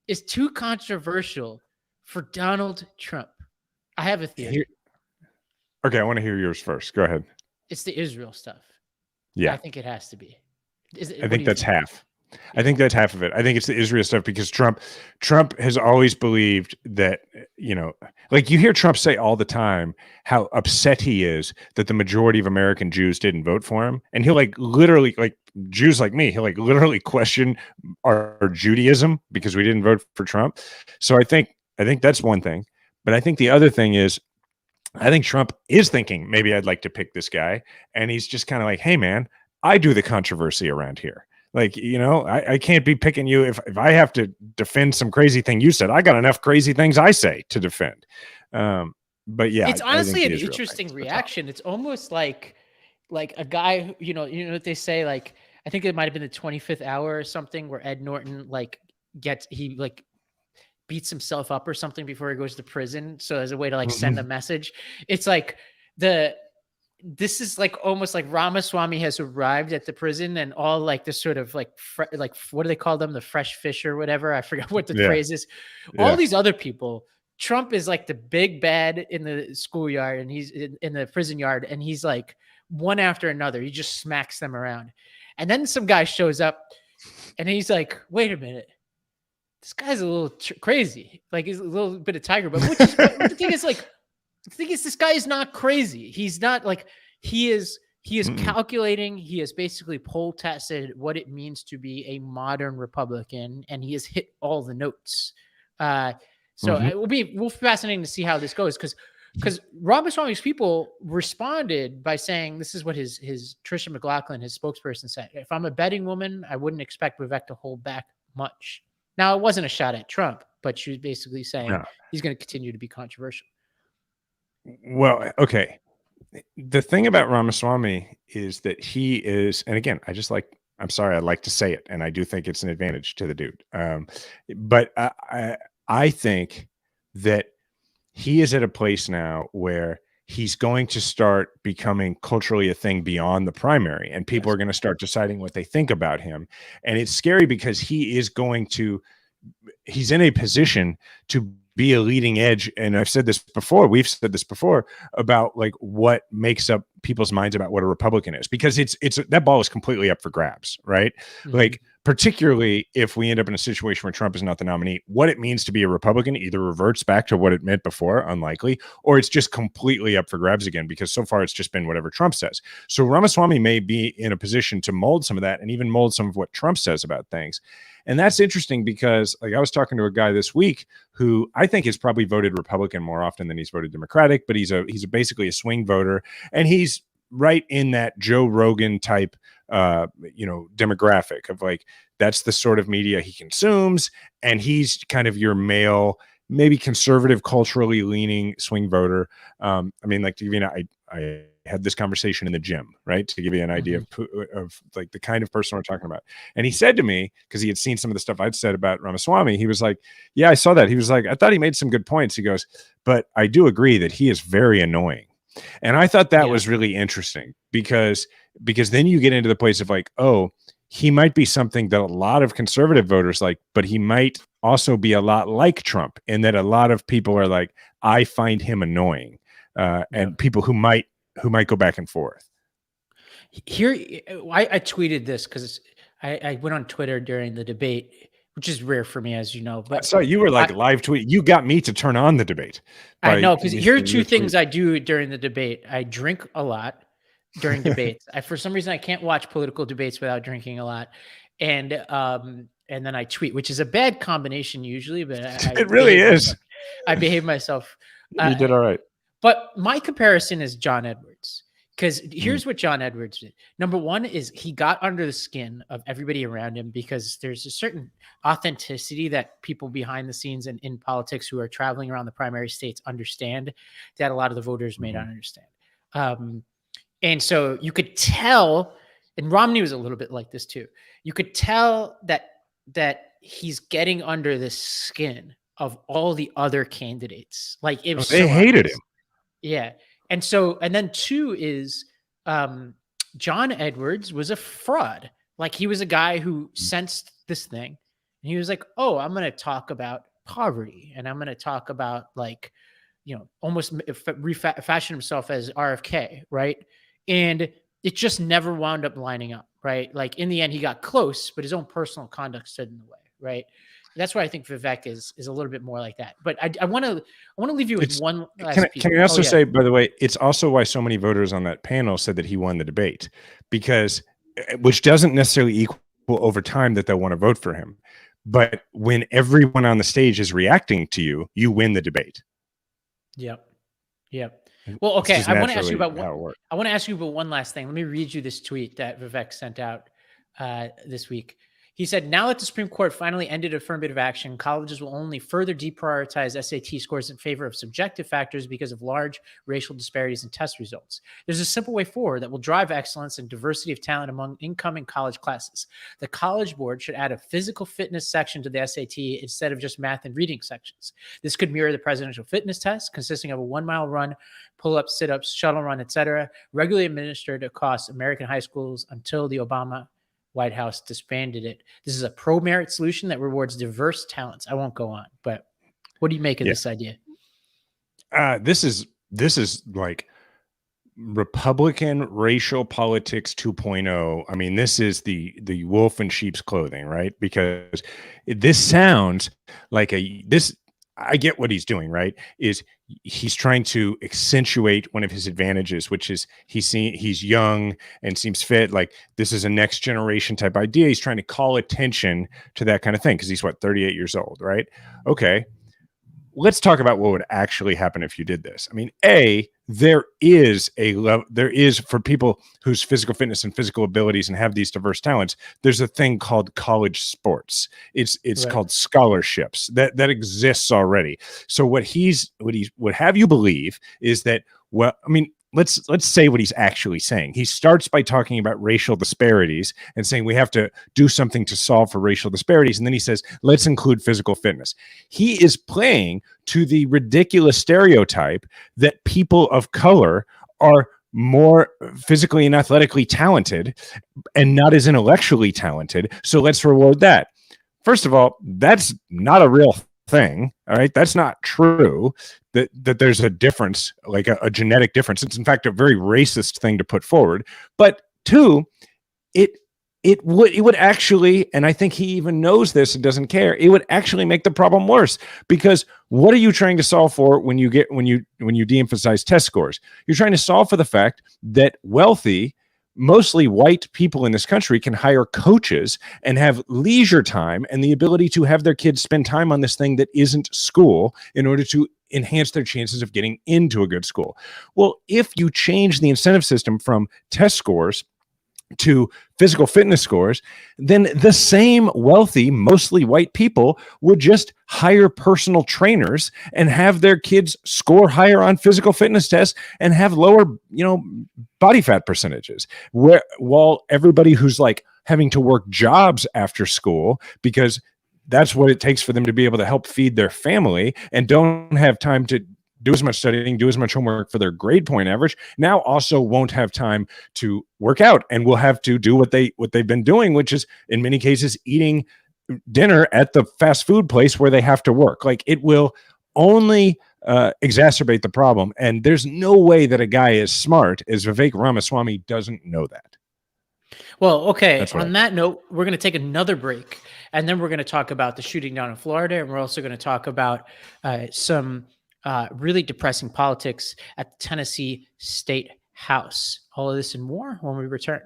is too controversial for Donald Trump? I have a theory. Okay, I want to hear yours first. Go ahead. It's the Israel stuff. Yeah. I think it has to be. I think that's half. I think that's half of it. I think it's the Israel stuff because Trump has always believed that, you know, like you hear Trump say all the time how upset he is that the majority of American Jews didn't vote for him. And he'll like literally, like Jews like me, he'll like literally question our Judaism because we didn't vote for Trump. So I think that's one thing. But I think the other thing is, I think Trump is thinking maybe I'd like to pick this guy. And he's just kind of like, hey, man, I do the controversy around here. Like, you know, I can't be picking you if I have to defend some crazy thing you said. I got enough crazy things I say to defend. But yeah, it's honestly an interesting reaction. It's almost like a guy who, you know what they say, like, I think it might have been the 25th hour or something where Ed Norton beats himself up or something before he goes to prison. So as a way to like send a message, it's like this is like almost like Ramaswamy has arrived at the prison and all like this sort of like what do they call them? The fresh fish or whatever. I forgot what the phrase is. All these other people, Trump is like the big bad in the schoolyard and he's in the prison yard. And he's like one after another. He just smacks them around. And then some guy shows up and he's like, wait a minute. This guy's a little crazy. Like he's a little bit of tiger, but the thing is like, the thing is, this guy is not crazy. He's not like he is calculating. He has basically poll tested what it means to be a modern Republican, and he has hit all the notes. So it will be fascinating to see how this goes because Ramaswamy's people responded by saying this is what his Tricia McLaughlin, his spokesperson, said. If I'm a betting woman, I wouldn't expect Vivek to hold back much. Now, it wasn't a shot at Trump, but she was basically saying he's going to continue to be controversial. Well, okay. The thing about Ramaswamy is that he is, and again, I'm sorry, I like to say it, and I do think it's an advantage to the dude. But I think that he is at a place now where he's going to start becoming culturally a thing beyond the primary, and people are going to start deciding what they think about him. And it's scary because he's in a position to be a leading edge. And we've said this before about like what makes up people's minds about what a Republican is, because it's that ball is completely up for grabs, right? Like particularly if we end up in a situation where Trump is not the nominee, what it means to be a Republican either reverts back to what it meant before, unlikely, or it's just completely up for grabs again, because so far it's just been whatever Trump says. So Ramaswamy may be in a position to mold some of that and even mold some of what Trump says about things. And that's interesting because like I was talking to a guy this week who I think has probably voted Republican more often than he's voted Democratic, but he's basically a swing voter, and he's right in that Joe Rogan type demographic of like, that's the sort of media he consumes. And he's kind of your male, maybe conservative, culturally leaning swing voter. I mean, like, I had this conversation in the gym, right? To give you an idea of like the kind of person we're talking about. And he said to me, because he had seen some of the stuff I'd said about Ramaswamy, he was like, yeah, I saw that. He was like, I thought he made some good points. He goes, but I do agree that he is very annoying. And I thought that was really interesting because then you get into the place of like, oh, he might be something that a lot of conservative voters like, but he might also be a lot like Trump in that a lot of people are like, I find him annoying, and people who might go back and forth. Here, I tweeted this because I went on Twitter during the debate, which is rare for me, as you know. But so you were like live tweet. You got me to turn on the debate. I know, because here are two things I do during the debate. I drink a lot during debates. For some reason, I can't watch political debates without drinking a lot. And then I tweet, which is a bad combination usually, but it really is. I behave myself. You did all right. But my comparison is John Edwards, because here's what John Edwards did. Number one is he got under the skin of everybody around him, because there's a certain authenticity that people behind the scenes and in politics who are traveling around the primary states understand that a lot of the voters may not understand. And so you could tell, and Romney was a little bit like this too. You could tell that he's getting under the skin of all the other candidates. Like it was they hated him. Yeah. And then two is John Edwards was a fraud. Like he was a guy who sensed this thing and he was like, oh, I'm going to talk about poverty and I'm going to talk about like, almost fashion himself as RFK. Right. And it just never wound up lining up. Right. Like in the end, he got close, but his own personal conduct stood in the way. Right. That's why I think Vivek is a little bit more like that. But I want to leave you with one last piece. Can I also say, by the way, it's also why so many voters on that panel said that he won the debate, which doesn't necessarily equal over time that they'll want to vote for him. But when everyone on the stage is reacting to you, you win the debate. Yep. Well, okay. I want to ask you about one last thing. Let me read you this tweet that Vivek sent out this week. He said, now that the Supreme Court finally ended affirmative action, colleges will only further deprioritize SAT scores in favor of subjective factors because of large racial disparities in test results. There's a simple way forward that will drive excellence and diversity of talent among incoming college classes. The College Board should add a physical fitness section to the SAT instead of just math and reading sections. This could mirror the presidential fitness test, consisting of a 1-mile run, pull-ups, sit-ups, shuttle run, etc., regularly administered across American high schools until the Obama White House disbanded it. This is a pro-merit solution that rewards diverse talents. I won't go on, but what do you make of this idea? This is like Republican racial politics 2.0. I mean, this is the wolf in sheep's clothing, right? Because this sounds like I get what he's doing, right? Is he's trying to accentuate one of his advantages, which is he's young and seems fit. Like this is a next generation type idea. He's trying to call attention to that kind of thing because he's 38 years old, right? Okay. Let's talk about what would actually happen if you did this. I mean, there is for people whose physical fitness and physical abilities and have these diverse talents, there's a thing called college sports. It's right. Called scholarships that exists already. So what he would have you believe is that, well, I mean, let's say what he's actually saying. He starts by talking about racial disparities and saying we have to do something to solve for racial disparities. And then he says, let's include physical fitness. He is playing to the ridiculous stereotype that people of color are more physically and athletically talented and not as intellectually talented. So let's reward that. First of all, that's not a real thing. All right. That's not true. That there's a difference, like a genetic difference. It's in fact a very racist thing to put forward. But two, it would actually, and I think he even knows this and doesn't care, it would actually make the problem worse, because what are you trying to solve for when you de-emphasize test scores? You're trying to solve for the fact that wealthy, mostly white people in this country can hire coaches and have leisure time and the ability to have their kids spend time on this thing that isn't school in order to enhance their chances of getting into a good school. Well, if you change the incentive system from test scores to physical fitness scores, then the same wealthy, mostly white people would just hire personal trainers and have their kids score higher on physical fitness tests and have lower, body fat percentages. While everybody who's like having to work jobs after school because that's what it takes for them to be able to help feed their family and don't have time to do as much studying, do as much homework for their grade point average, now also won't have time to work out and will have to do what they've been doing, which is in many cases eating dinner at the fast food place where they have to work. Like, it will only exacerbate the problem. And there's no way that a guy as smart as Vivek Ramaswamy doesn't know that. Well, okay. On that note, we're going to take another break, and then we're going to talk about the shooting down in Florida, and we're also going to talk about some really depressing politics at the Tennessee State House. All of this and more when we return.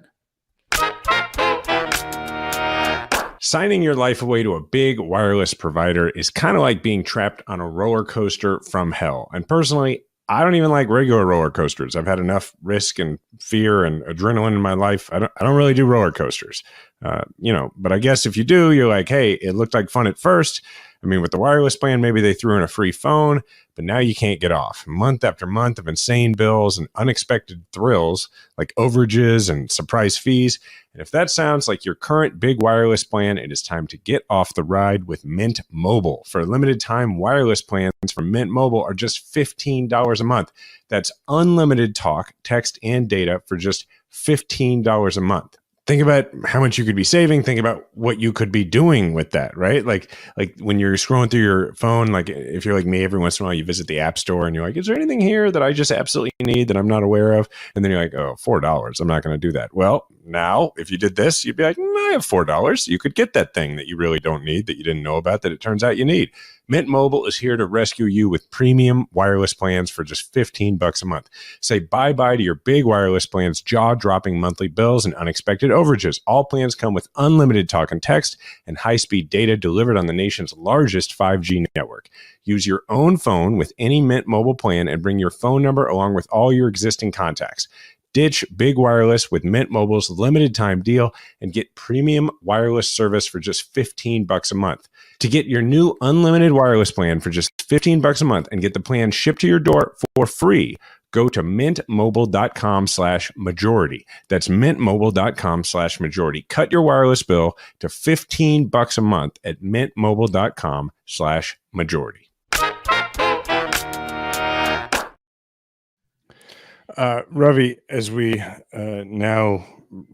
Signing your life away to a big wireless provider is kind of like being trapped on a roller coaster from hell. And personally, I don't even like regular roller coasters. I've had enough risk and fear and adrenaline in my life. I don't really do roller coasters, but I guess if you do, you're like, hey, it looked like fun at first. I mean, with the wireless plan, maybe they threw in a free phone, but now you can't get off. Month after month of insane bills and unexpected thrills like overages and surprise fees. And if that sounds like your current big wireless plan, it is time to get off the ride with Mint Mobile. For a limited time, wireless plans from Mint Mobile are just $15 a month. That's unlimited talk, text, and data for just $15 a month. Think about how much you could be saving. Think about what you could be doing with that, right? Like when you're scrolling through your phone, like if you're like me, every once in a while you visit the app store and you're like, is there anything here that I just absolutely need that I'm not aware of? And then you're like, oh, $4. I'm not going to do that. Well, now if you did this, you'd be like, I have $4. You could get that thing that you really don't need, that you didn't know about, that it turns out you need. Mint Mobile is here to rescue you with premium wireless plans for just $15 a month. Say bye-bye to your big wireless plans, jaw-dropping monthly bills, and unexpected overages. All plans come with unlimited talk and text and high-speed data delivered on the nation's largest 5G network. Use your own phone with any Mint Mobile plan and bring your phone number along with all your existing contacts. Ditch big wireless with Mint Mobile's limited time deal and get premium wireless service for just $15 a month. To get your new unlimited wireless plan for just $15 a month and get the plan shipped to your door for free, go to mintmobile.com/majority. That's mintmobile.com/majority. Cut your wireless bill to $15 a month at mintmobile.com/majority. Ravi, as we now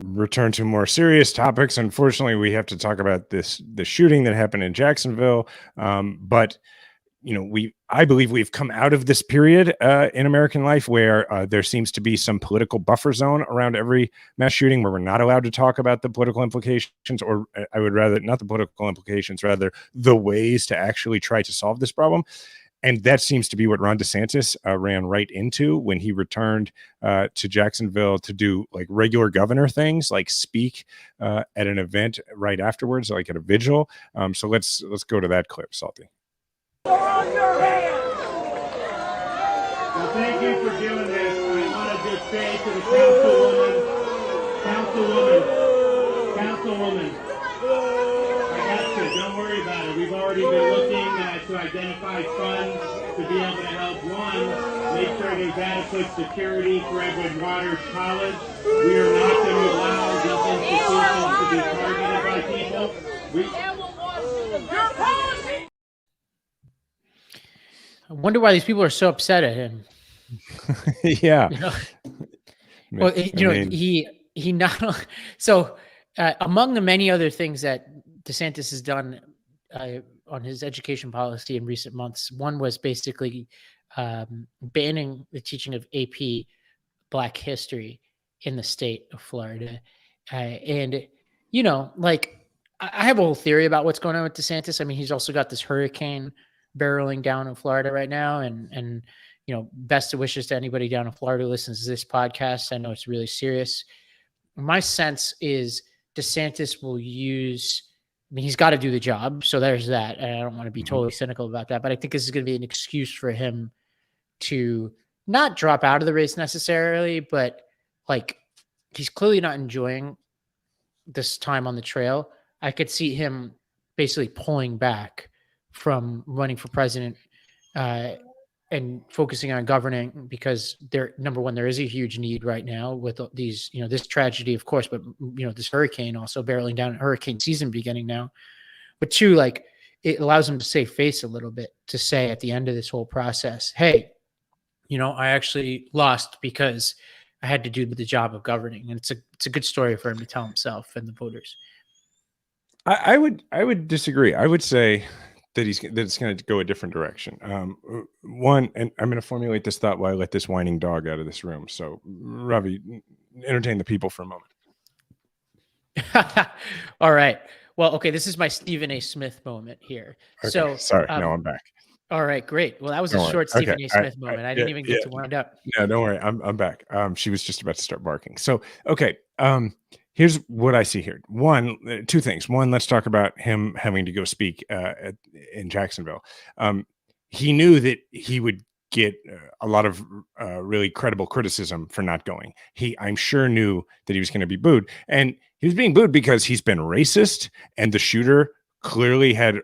return to more serious topics, unfortunately, we have to talk about the shooting that happened in Jacksonville. But I believe we've come out of this period in American life where there seems to be some political buffer zone around every mass shooting where we're not allowed to talk about the political implications, or I would rather not the political implications, rather the ways to actually try to solve this problem. And that seems to be what Ron DeSantis ran right into when he returned to Jacksonville to do like regular governor things, like speak at an event right afterwards, like at a vigil. So let's go to that clip, Salty. On your hands. Well, thank you for doing this. I want to just say to the councilwoman, I got you. Don't worry about it. We've already been looking to identify funds to be able to help. One, make sure there's adequate security for Edward Waters College. We are not going to allow these institutions to be targeted by people. I wonder why these people are so upset at him. Yeah. Well, he not so among the many other things that DeSantis has done on his education policy in recent months, one was basically banning the teaching of AP Black history in the state of Florida. And I have a whole theory about what's going on with DeSantis. I mean, he's also got this hurricane barreling down in Florida right now. And best of wishes to anybody down in Florida who listens to this podcast. I know it's really serious. My sense is DeSantis will use, he's got to do the job. So there's that. And I don't want to be totally cynical about that, but I think this is going to be an excuse for him to not drop out of the race necessarily, but like he's clearly not enjoying this time on the trail. I could see him basically pulling back from running for president and focusing on governing, because number one, there is a huge need right now with these, this tragedy, of course, but this hurricane also barreling down, hurricane season beginning now. But two, like, it allows him to save face a little bit, to say at the end of this whole process, hey, I actually lost because I had to do the job of governing. And it's a good story for him to tell himself and the voters. I would disagree. I would say that it's going to go a different direction. One, and I'm going to formulate this thought while I let this whining dog out of this room. So, Ravi, entertain the people for a moment. All right. Well, okay, this is my Stephen A. Smith moment here. Okay, so sorry, no, I'm back. All right, great. Well, that was a short Stephen A. Smith moment. I didn't even get to wind up. No, don't worry. I'm back. She was just about to start barking. So, okay. Here's what I see here. Two things. One, let's talk about him having to go speak in Jacksonville. He knew that he would get a lot of really credible criticism for not going. I'm sure knew that he was going to be booed, and he was being booed because he's been racist, and the shooter clearly had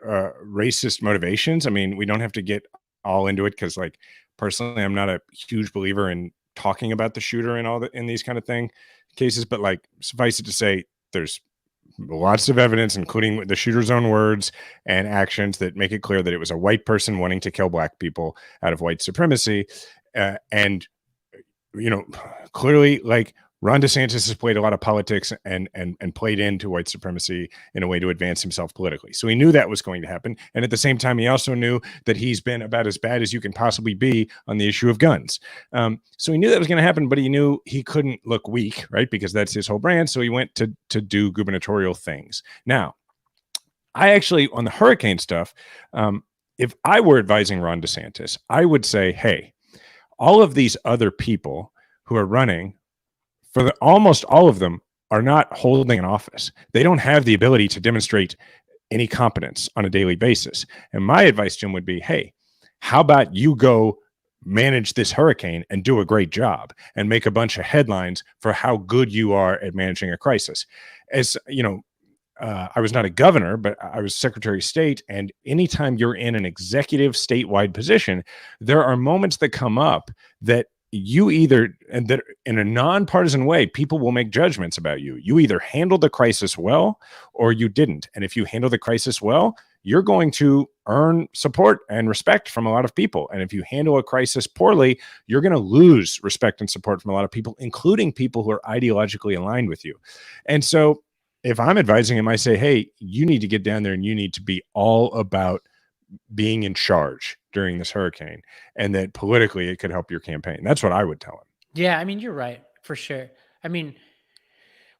racist motivations. I mean, we don't have to get all into it, because, like, personally, I'm not a huge believer in talking about the shooter and in these kind of cases, but, like, suffice it to say, there's lots of evidence, including the shooter's own words and actions, that make it clear that it was a white person wanting to kill black people out of white supremacy. And clearly, like, Ron DeSantis has played a lot of politics and played into white supremacy in a way to advance himself politically. So he knew that was going to happen. And at the same time, he also knew that he's been about as bad as you can possibly be on the issue of guns. So he knew that was going to happen, but he knew he couldn't look weak, right? Because that's his whole brand. So he went to do gubernatorial things. Now, I actually, on the hurricane stuff, if I were advising Ron DeSantis, I would say, hey, all of these other people who are running, almost all of them are not holding an office. They don't have the ability to demonstrate any competence on a daily basis. And my advice to him would be, hey, how about you go manage this hurricane and do a great job and make a bunch of headlines for how good you are at managing a crisis. As you know, I was not a governor, but I was Secretary of State. And anytime you're in an executive statewide position, there are moments that come up that that in a nonpartisan way, people will make judgments about you. You either handled the crisis well or you didn't. And if you handle the crisis well, you're going to earn support and respect from a lot of people. And if you handle a crisis poorly, you're going to lose respect and support from a lot of people, including people who are ideologically aligned with you. And so if I'm advising him, I say, hey, you need to get down there and you need to be all about being in charge during this hurricane, and that politically it could help your campaign. That's what I would tell him. Yeah, I mean, you're right, for sure. I mean,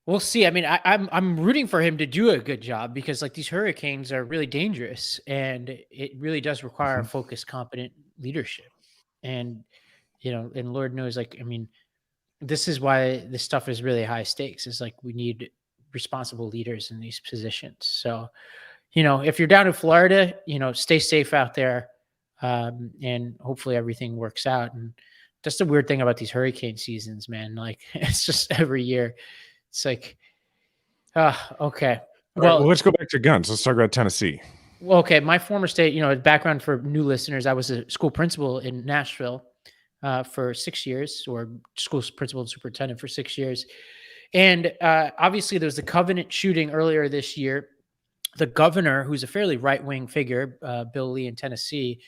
we'll see. I mean, I'm rooting for him to do a good job, because, like, these hurricanes are really dangerous, and it really does require focused, competent leadership. And and Lord knows, like, I mean, this is why this stuff is really high stakes. Is like, we need responsible leaders in these positions. So, if you're down in Florida, stay safe out there, and hopefully everything works out. And that's the weird thing about these hurricane seasons, man. Like, it's just every year. It's like, okay. Well, let's go back to guns. Let's talk about Tennessee. Well, okay. My former state, background for new listeners, I was a school principal in Nashville for 6 years, or school principal and superintendent for 6 years. And obviously there was the Covenant shooting earlier this year. The governor, who's a fairly right-wing figure, Bill Lee in Tennessee,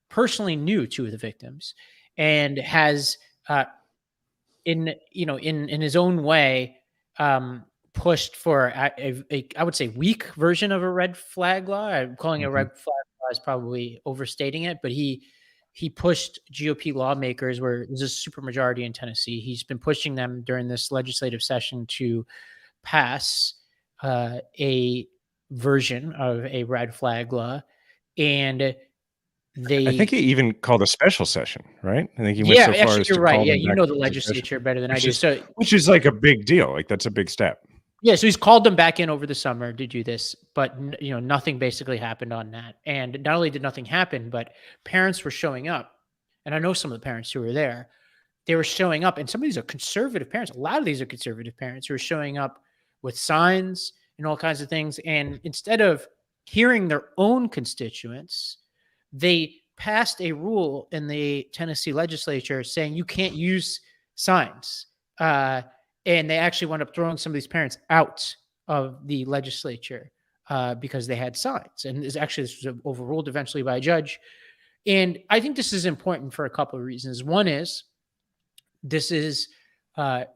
personally knew two of the victims, and has, in his own way, pushed for I would say weak version of a red flag law. I'm calling it a red flag law is probably overstating it, but he pushed GOP lawmakers, where there's a supermajority in Tennessee. He's been pushing them during this legislative session to pass a version of a red flag law, and I think he even called a special session, right? I think he went so far as to right. call Yeah, them you know the legislature better than I do. So, which is like a big deal. Like, that's a big step. Yeah, so he's called them back in over the summer to do this, but nothing basically happened on that. And not only did nothing happen, but parents were showing up, and I know some of the parents who were there, they were showing up, and some of these are conservative parents. A lot of these are conservative parents who are showing up with signs and all kinds of things. And instead of hearing their own constituents, they passed a rule in the Tennessee legislature saying you can't use signs. And they actually wound up throwing some of these parents out of the legislature because they had signs. And this was overruled eventually by a judge. And I think this is important for a couple of reasons. One is this is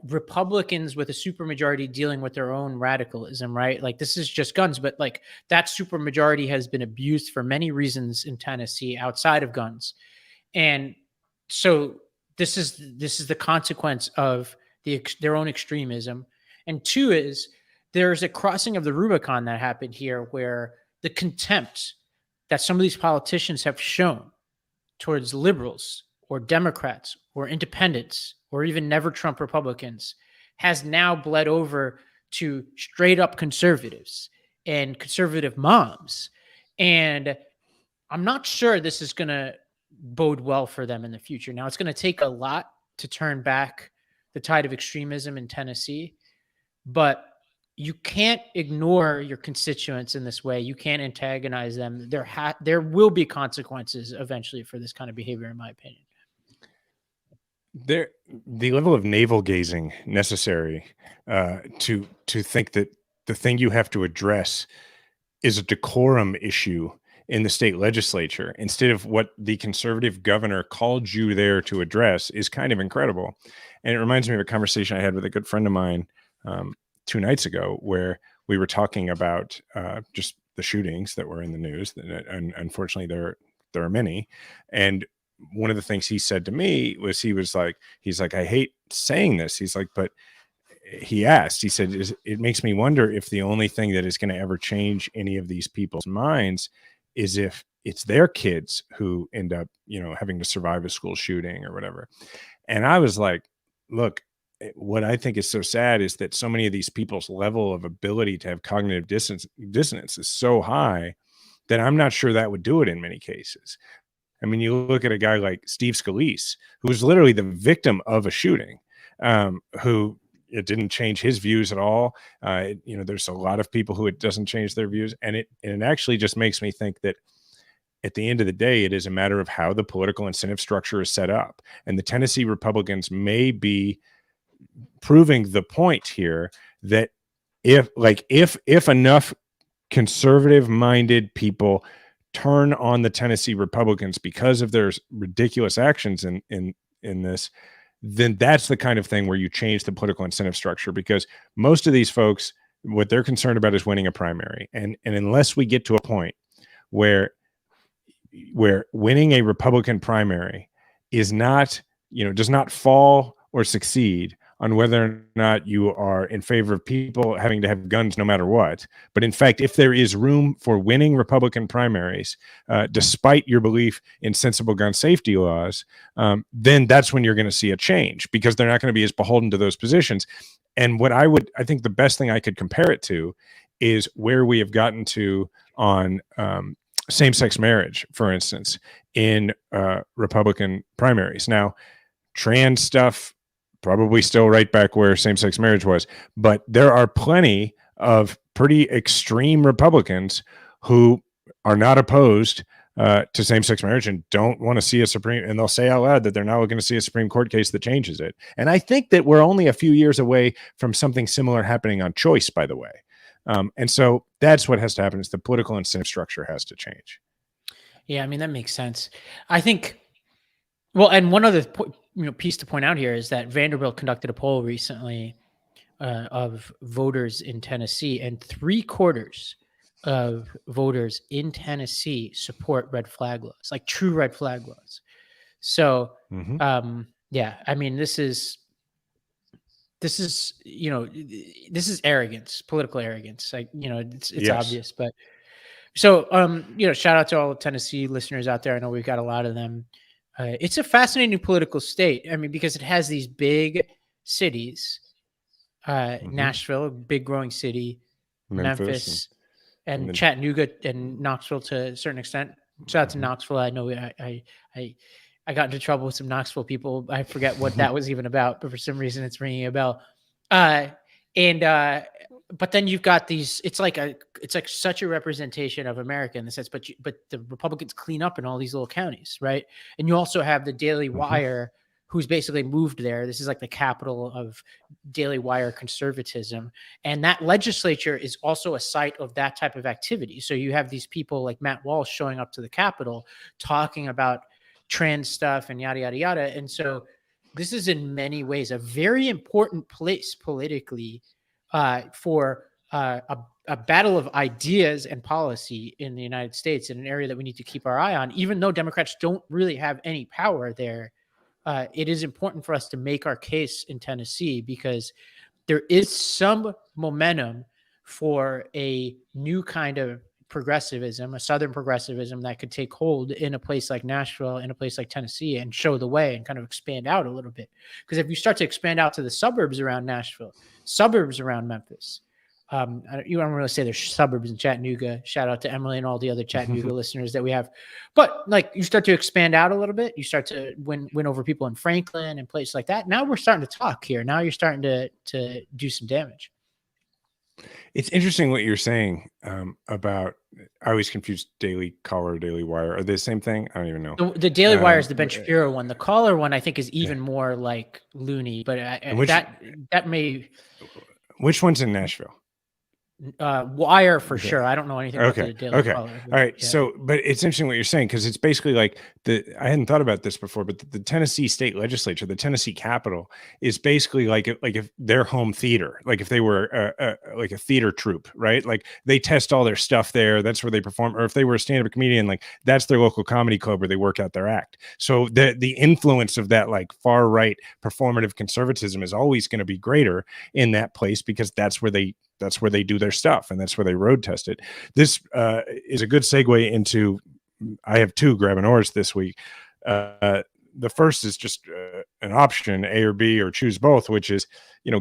Republicans with a supermajority dealing with their own radicalism, right? Like, this is just guns, but like that supermajority has been abused for many reasons in Tennessee outside of guns. And so this is the consequence of their own extremism. And two is there's a crossing of the Rubicon that happened here where the contempt that some of these politicians have shown towards liberals or Democrats or independents or even never Trump Republicans has now bled over to straight up conservatives and conservative moms. And I'm not sure this is going to bode well for them in the future. Now, it's going to take a lot to turn back the tide of extremism in Tennessee, but you can't ignore your constituents in this way. You can't antagonize them. There will be consequences eventually for this kind of behavior, in my opinion. The level of navel gazing necessary to think that the thing you have to address is a decorum issue in the state legislature instead of what the conservative governor called you there to address is kind of incredible. And it reminds me of a conversation I had with a good friend of mine 2 nights ago, where we were talking about just the shootings that were in the news. And unfortunately, there are many. And one of the things he said to me was, he's like, I hate saying this. He's like, but he said, it makes me wonder if the only thing that is going to ever change any of these people's minds is if it's their kids who end up, having to survive a school shooting or whatever. And I was like, look, what I think is so sad is that so many of these people's level of ability to have cognitive dissonance is so high that I'm not sure that would do it in many cases. I mean, you look at a guy like Steve Scalise, who was literally the victim of a shooting, who it didn't change his views at all. There's a lot of people who it doesn't change their views. And it actually just makes me think that at the end of the day, it is a matter of how the political incentive structure is set up. And the Tennessee Republicans may be proving the point here that if enough conservative-minded people turn on the Tennessee Republicans because of their ridiculous actions in this, then that's the kind of thing where you change the political incentive structure, because most of these folks, what they're concerned about is winning a primary. And unless we get to a point where winning a Republican primary is not, does not fall or succeed on whether or not you are in favor of people having to have guns no matter what. But in fact, if there is room for winning Republican primaries, despite your belief in sensible gun safety laws, then that's when you're going to see a change, because they're not going to be as beholden to those positions. And what I think the best thing I could compare it to is where we have gotten to on same-sex marriage, for instance, in Republican primaries. Now, trans stuff, probably still right back where same-sex marriage was, but there are plenty of pretty extreme Republicans who are not opposed to same-sex marriage and don't want to see and they'll say out loud that they're not looking to see a Supreme Court case that changes it. And I think that we're only a few years away from something similar happening on choice, by the way. And so that's what has to happen, is the political incentive structure has to change. Yeah, I mean, that makes sense. I think, well, and one other piece to point out here is that Vanderbilt conducted a poll recently of voters in Tennessee, and 3/4 of voters in Tennessee support red flag laws, like true red flag laws. So, yeah, I mean, this is arrogance, political arrogance. Like, it's yes, obvious, but so, shout out to all Tennessee listeners out there. I know we've got a lot of them. It's a fascinating political state. I mean, because it has these big cities, Nashville, a big growing city, Memphis and Chattanooga and Knoxville to a certain extent. Shout out to Knoxville. I know I got into trouble with some Knoxville people. I forget what that was even about, but for some reason it's ringing a bell. But then you've got these, it's like such a representation of America in the sense, but the Republicans clean up in all these little counties, right? And you also have the Daily Wire, who's basically moved there. This is like the capital of Daily Wire conservatism. And that legislature is also a site of that type of activity. So you have these people like Matt Walsh showing up to the Capitol talking about trans stuff and yada, yada, yada. And so this is in many ways a very important place politically for a battle of ideas and policy in the United States, in an area that we need to keep our eye on. Even though Democrats don't really have any power there, it is important for us to make our case in Tennessee, because there is some momentum for a new kind of progressivism, a Southern progressivism that could take hold in a place like Nashville, in a place like Tennessee, and show the way and kind of expand out a little bit. Because if you start to expand out to the suburbs around Nashville, suburbs around Memphis, you don't really say there's suburbs in Chattanooga. Shout out to Emily and all the other Chattanooga listeners that we have. But like, you start to expand out a little bit. You start to win over people in Franklin and places like that. Now we're starting to talk here. Now you're starting to do some damage. It's interesting what you're saying about, I always confuse Daily Caller, Daily Wire. Are they the same thing? I don't even know. The Daily Wire is the Ben Shapiro one. The Caller one, I think, is even more like loony, but that may. Which one's in Nashville? Wire for sure. I don't know anything about the Daily Caller. All right. Yeah. So, but it's interesting what you're saying, because it's basically like I hadn't thought about this before, but the Tennessee state legislature, the Tennessee Capitol, is basically like if their home theater, like if they were like a theater troupe, right? Like they test all their stuff there. That's where they perform. Or if they were a stand-up comedian, like that's their local comedy club where they work out their act. So the influence of that like far right performative conservatism is always going to be greater in that place, because that's where they do their stuff, and that's where they road test it. This is a good segue into, I have two grab and ors this week. The first is just an option, A or B, or choose both, which is,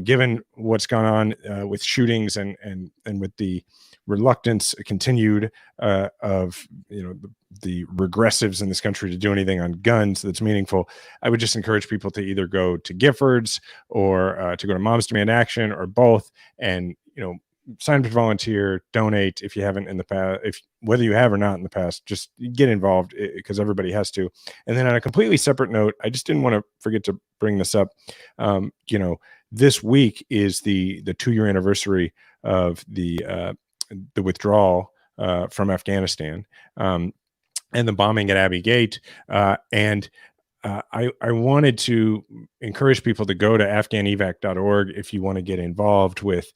given what's gone on with shootings and with the reluctance continued of the regressives in this country to do anything on guns that's meaningful, I would just encourage people to either go to Giffords or to go to Moms Demand Action, or both, and sign up to volunteer, donate if you haven't in the past, whether you have or not in the past, just get involved, because everybody has to. And then on a completely separate note, I just didn't want to forget to bring this up. This week is the 2-year anniversary of the withdrawal from Afghanistan, and the bombing at Abbey Gate. I wanted to encourage people to go to afghanevac.org if you want to get involved with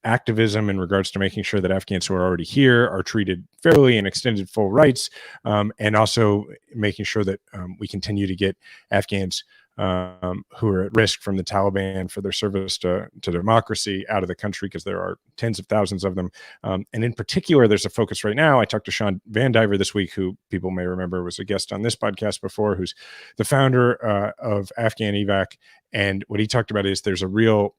activism in regards to making sure that Afghans who are already here are treated fairly and extended full rights, and also making sure that we continue to get Afghans who are at risk from the Taliban for their service to democracy out of the country, because there are tens of thousands of them. And in particular, there's a focus right now. I talked to Sean Van Diver this week, who people may remember was a guest on this podcast before, who's the founder of Afghan Evac. And what he talked about is there's a real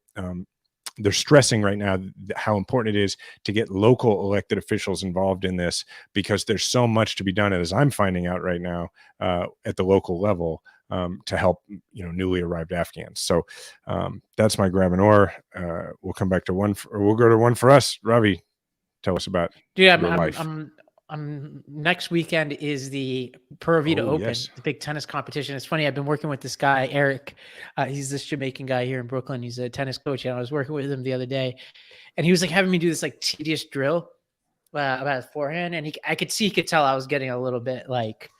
they're stressing right now how important it is to get local elected officials involved in this, because there's so much to be done, as I'm finding out right now, at the local level, to help newly arrived Afghans. So that's my grab and or. We'll come back to one, or we'll go to one for us. Ravi, tell us about your life. Next weekend is the Pura Vida Open, the big tennis competition. It's funny, I've been working with this guy, Eric. He's this Jamaican guy here in Brooklyn. He's a tennis coach, and I was working with him the other day, and he was like having me do this like tedious drill about his forehand, and I could tell I was getting a little bit like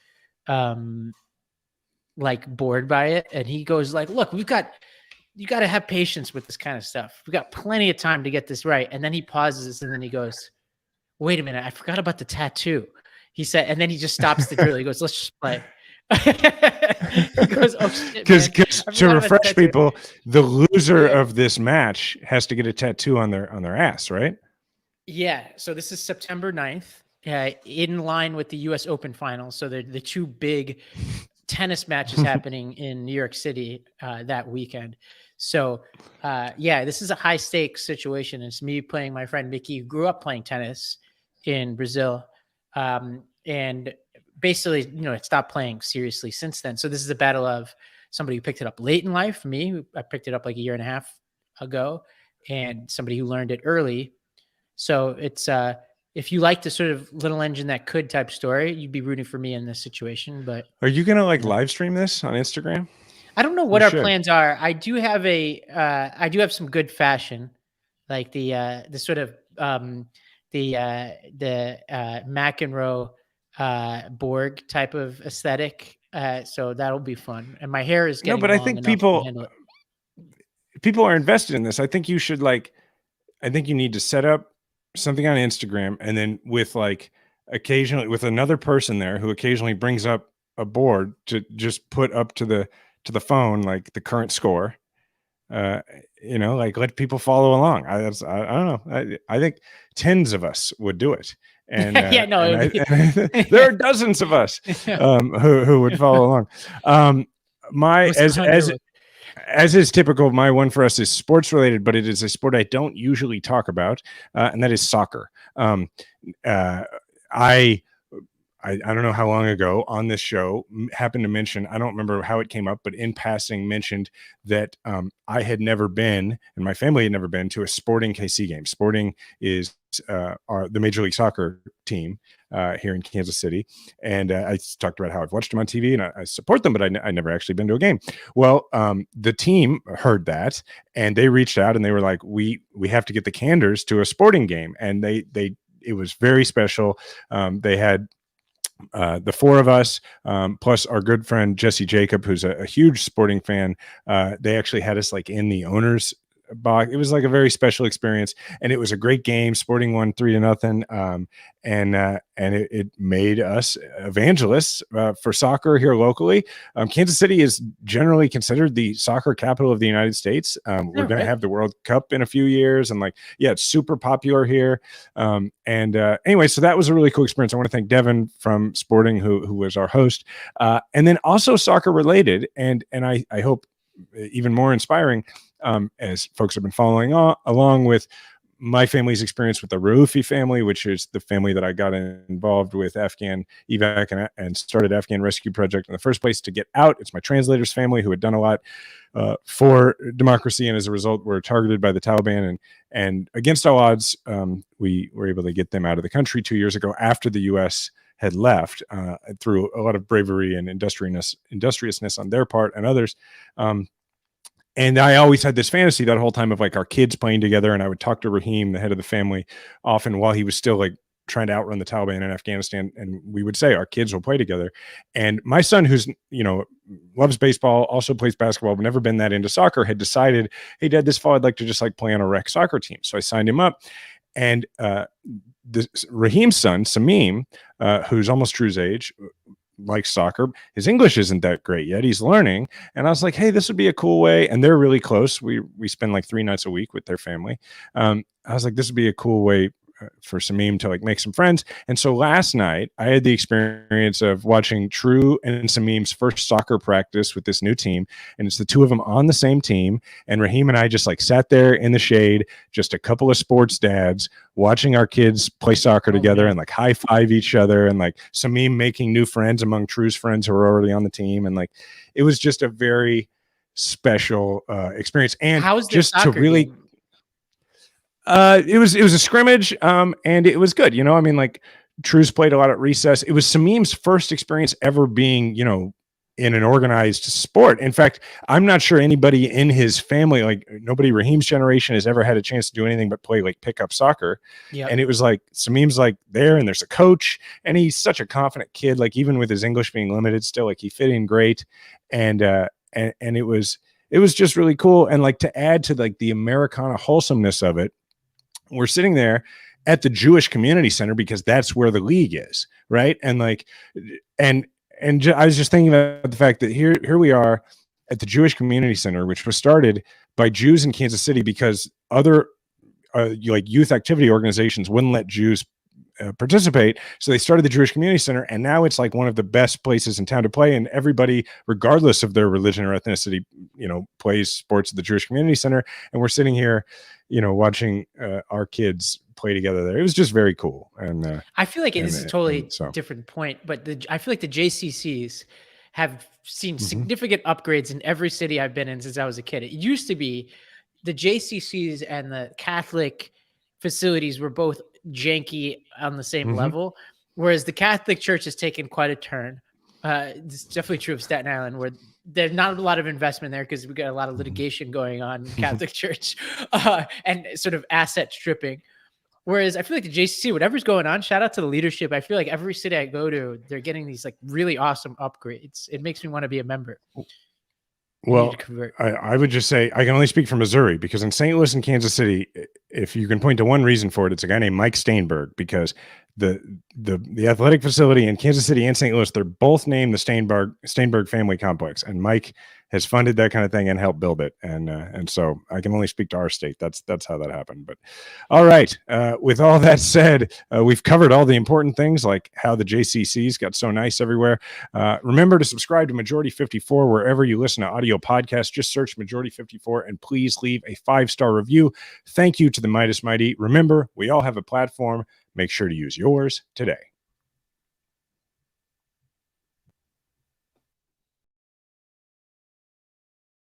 bored by it. And he goes like, look, you got to have patience with this kind of stuff. We've got plenty of time to get this right. And then he pauses, and then he goes, wait a minute, I forgot about the tattoo. He said, and then he just stops the drill. He goes, let's just play. He goes, oh shit, because to refresh people, the loser of this match has to get a tattoo on their ass, right? Yeah. So this is September 9th, in line with the US Open finals. So the two big tennis matches happening in New York City that weekend. So this is a high stakes situation. It's me playing my friend Mickey, who grew up playing tennis in Brazil. And basically, it stopped playing seriously since then. So this is a battle of somebody who picked it up late in life. For me, I picked it up like a year and a half ago, and somebody who learned it early. So it's if you like the sort of little engine that could type story, you'd be rooting for me in this situation. But Are you gonna like live stream this on Instagram? I don't know what You our should. plans are. I do have some good fashion, like the sort of the McEnroe Borg type of aesthetic. So that'll be fun. And my hair is getting No, but I long think enough to handle it. people are invested in this. I think you should I think you need to set up something on Instagram, and then with occasionally with another person there who occasionally brings up a board to just put up to the phone, like the current score, let people follow along. I don't know. I think tens of us would do it. And Yeah, no, and there are dozens of us who would follow along. As is typical, my one for us is sports related, but it is a sport I don't usually talk about, and that is soccer. I don't know how long ago on this show happened to mention, I don't remember how it came up, but in passing mentioned that I had never been, and my family had never been, to a Sporting KC game. Sporting is the Major League Soccer team here in Kansas City. And I talked about how I've watched them on TV and I support them, but I never actually been to a game. Well, the team heard that and they reached out and they were like, we have to get the Kanders to a Sporting game. And it was very special. They had the four of us, plus our good friend Jesse Jacob, who's a huge Sporting fan. They actually had us in the owners box. It was a very special experience, and it was a great game. Sporting won 3-0, and it made us evangelists for soccer here locally. Kansas City is generally considered the soccer capital of the United States. We're going to have the World Cup in a few years, and it's super popular here. Anyway, so that was a really cool experience. I want to thank Devin from Sporting, who was our host, and then also soccer related, and I hope even more inspiring, as folks have been following along with my family's experience with the Raufi family, which is the family that I got involved with Afghan evac and started Afghan Rescue Project in the first place to get out. It's my translator's family who had done a lot for democracy, and as a result were targeted by the Taliban, and against all odds, we were able to get them out of the country 2 years ago after the U.S. had left, through a lot of bravery and industriousness on their part and others. And I always had this fantasy that whole time of our kids playing together. And I would talk to Raheem, the head of the family, often while he was still trying to outrun the Taliban in Afghanistan. And we would say our kids will play together. And my son, who's, loves baseball, also plays basketball, but never been that into soccer, had decided, hey, Dad, this fall I'd like to just play on a rec soccer team. So I signed him up. And Raheem's son, Samim, who's almost Drew's age, likes soccer. His English isn't that great yet. He's learning. And I was like, hey, this would be a cool way. And they're really close. We spend 3 nights a week with their family. I was like, this would be a cool way for Samim to make some friends. And so last night I had the experience of watching True and Samim's first soccer practice with this new team. And it's the two of them on the same team. And Raheem and I just sat there in the shade, just a couple of sports dads watching our kids play soccer together and high five each other. And Samim making new friends among True's friends who are already on the team. And it was just a very special experience. And how's just to really game? It was a scrimmage, and it was good. True's played a lot at recess. It was Samim's first experience ever being, in an organized sport. In fact, I'm not sure anybody in his family, nobody Raheem's generation, has ever had a chance to do anything but play pickup soccer. Yep. And it was Samim's there, and there's a coach, and he's such a confident kid. Even with his English being limited, still he fit in great, and it was just really cool. And to add to the Americana wholesomeness of it, we're sitting there at the Jewish Community Center because that's where the league is, right? And I was just thinking about the fact that here we are at the Jewish Community Center, which was started by Jews in Kansas City because other youth activity organizations wouldn't let Jews participate. So they started the Jewish Community Center, and now it's one of the best places in town to play. And everybody, regardless of their religion or ethnicity, plays sports at the Jewish Community Center. And we're sitting here, watching our kids play together there. It was just very cool. And I feel like this is a totally so. different point, but I feel like the JCCs have seen Mm-hmm. significant upgrades in every city I've been in since I was a kid. It used to be the JCCs and the Catholic facilities were both janky on the same Mm-hmm. level, whereas the Catholic Church has taken quite a turn. It's definitely true of Staten Island, where there's not a lot of investment there because we got a lot of litigation going on in the Catholic Church and sort of asset stripping. Whereas I feel like the JCC, whatever's going on, shout out to the leadership. I feel like every city I go to, they're getting these like really awesome upgrades. It makes me want to be a member. Well, I would just say I can only speak for Missouri, because in St. Louis and Kansas City, if you can point to one reason for it, it's a guy named Mike Steinberg, because the athletic facility in Kansas City and St. Louis, they're both named the Steinberg family complex, and Mike has funded that kind of thing and helped build it. And so I can only speak to our state. That's how that happened. But all right. With all that said, we've covered all the important things, like how the JCCs got so nice everywhere. Remember to subscribe to Majority 54 wherever you listen to audio podcasts. Just search Majority 54 and please leave a 5-star review. Thank you to the Meidas Mighty. Remember, we all have a platform. Make sure to use yours today.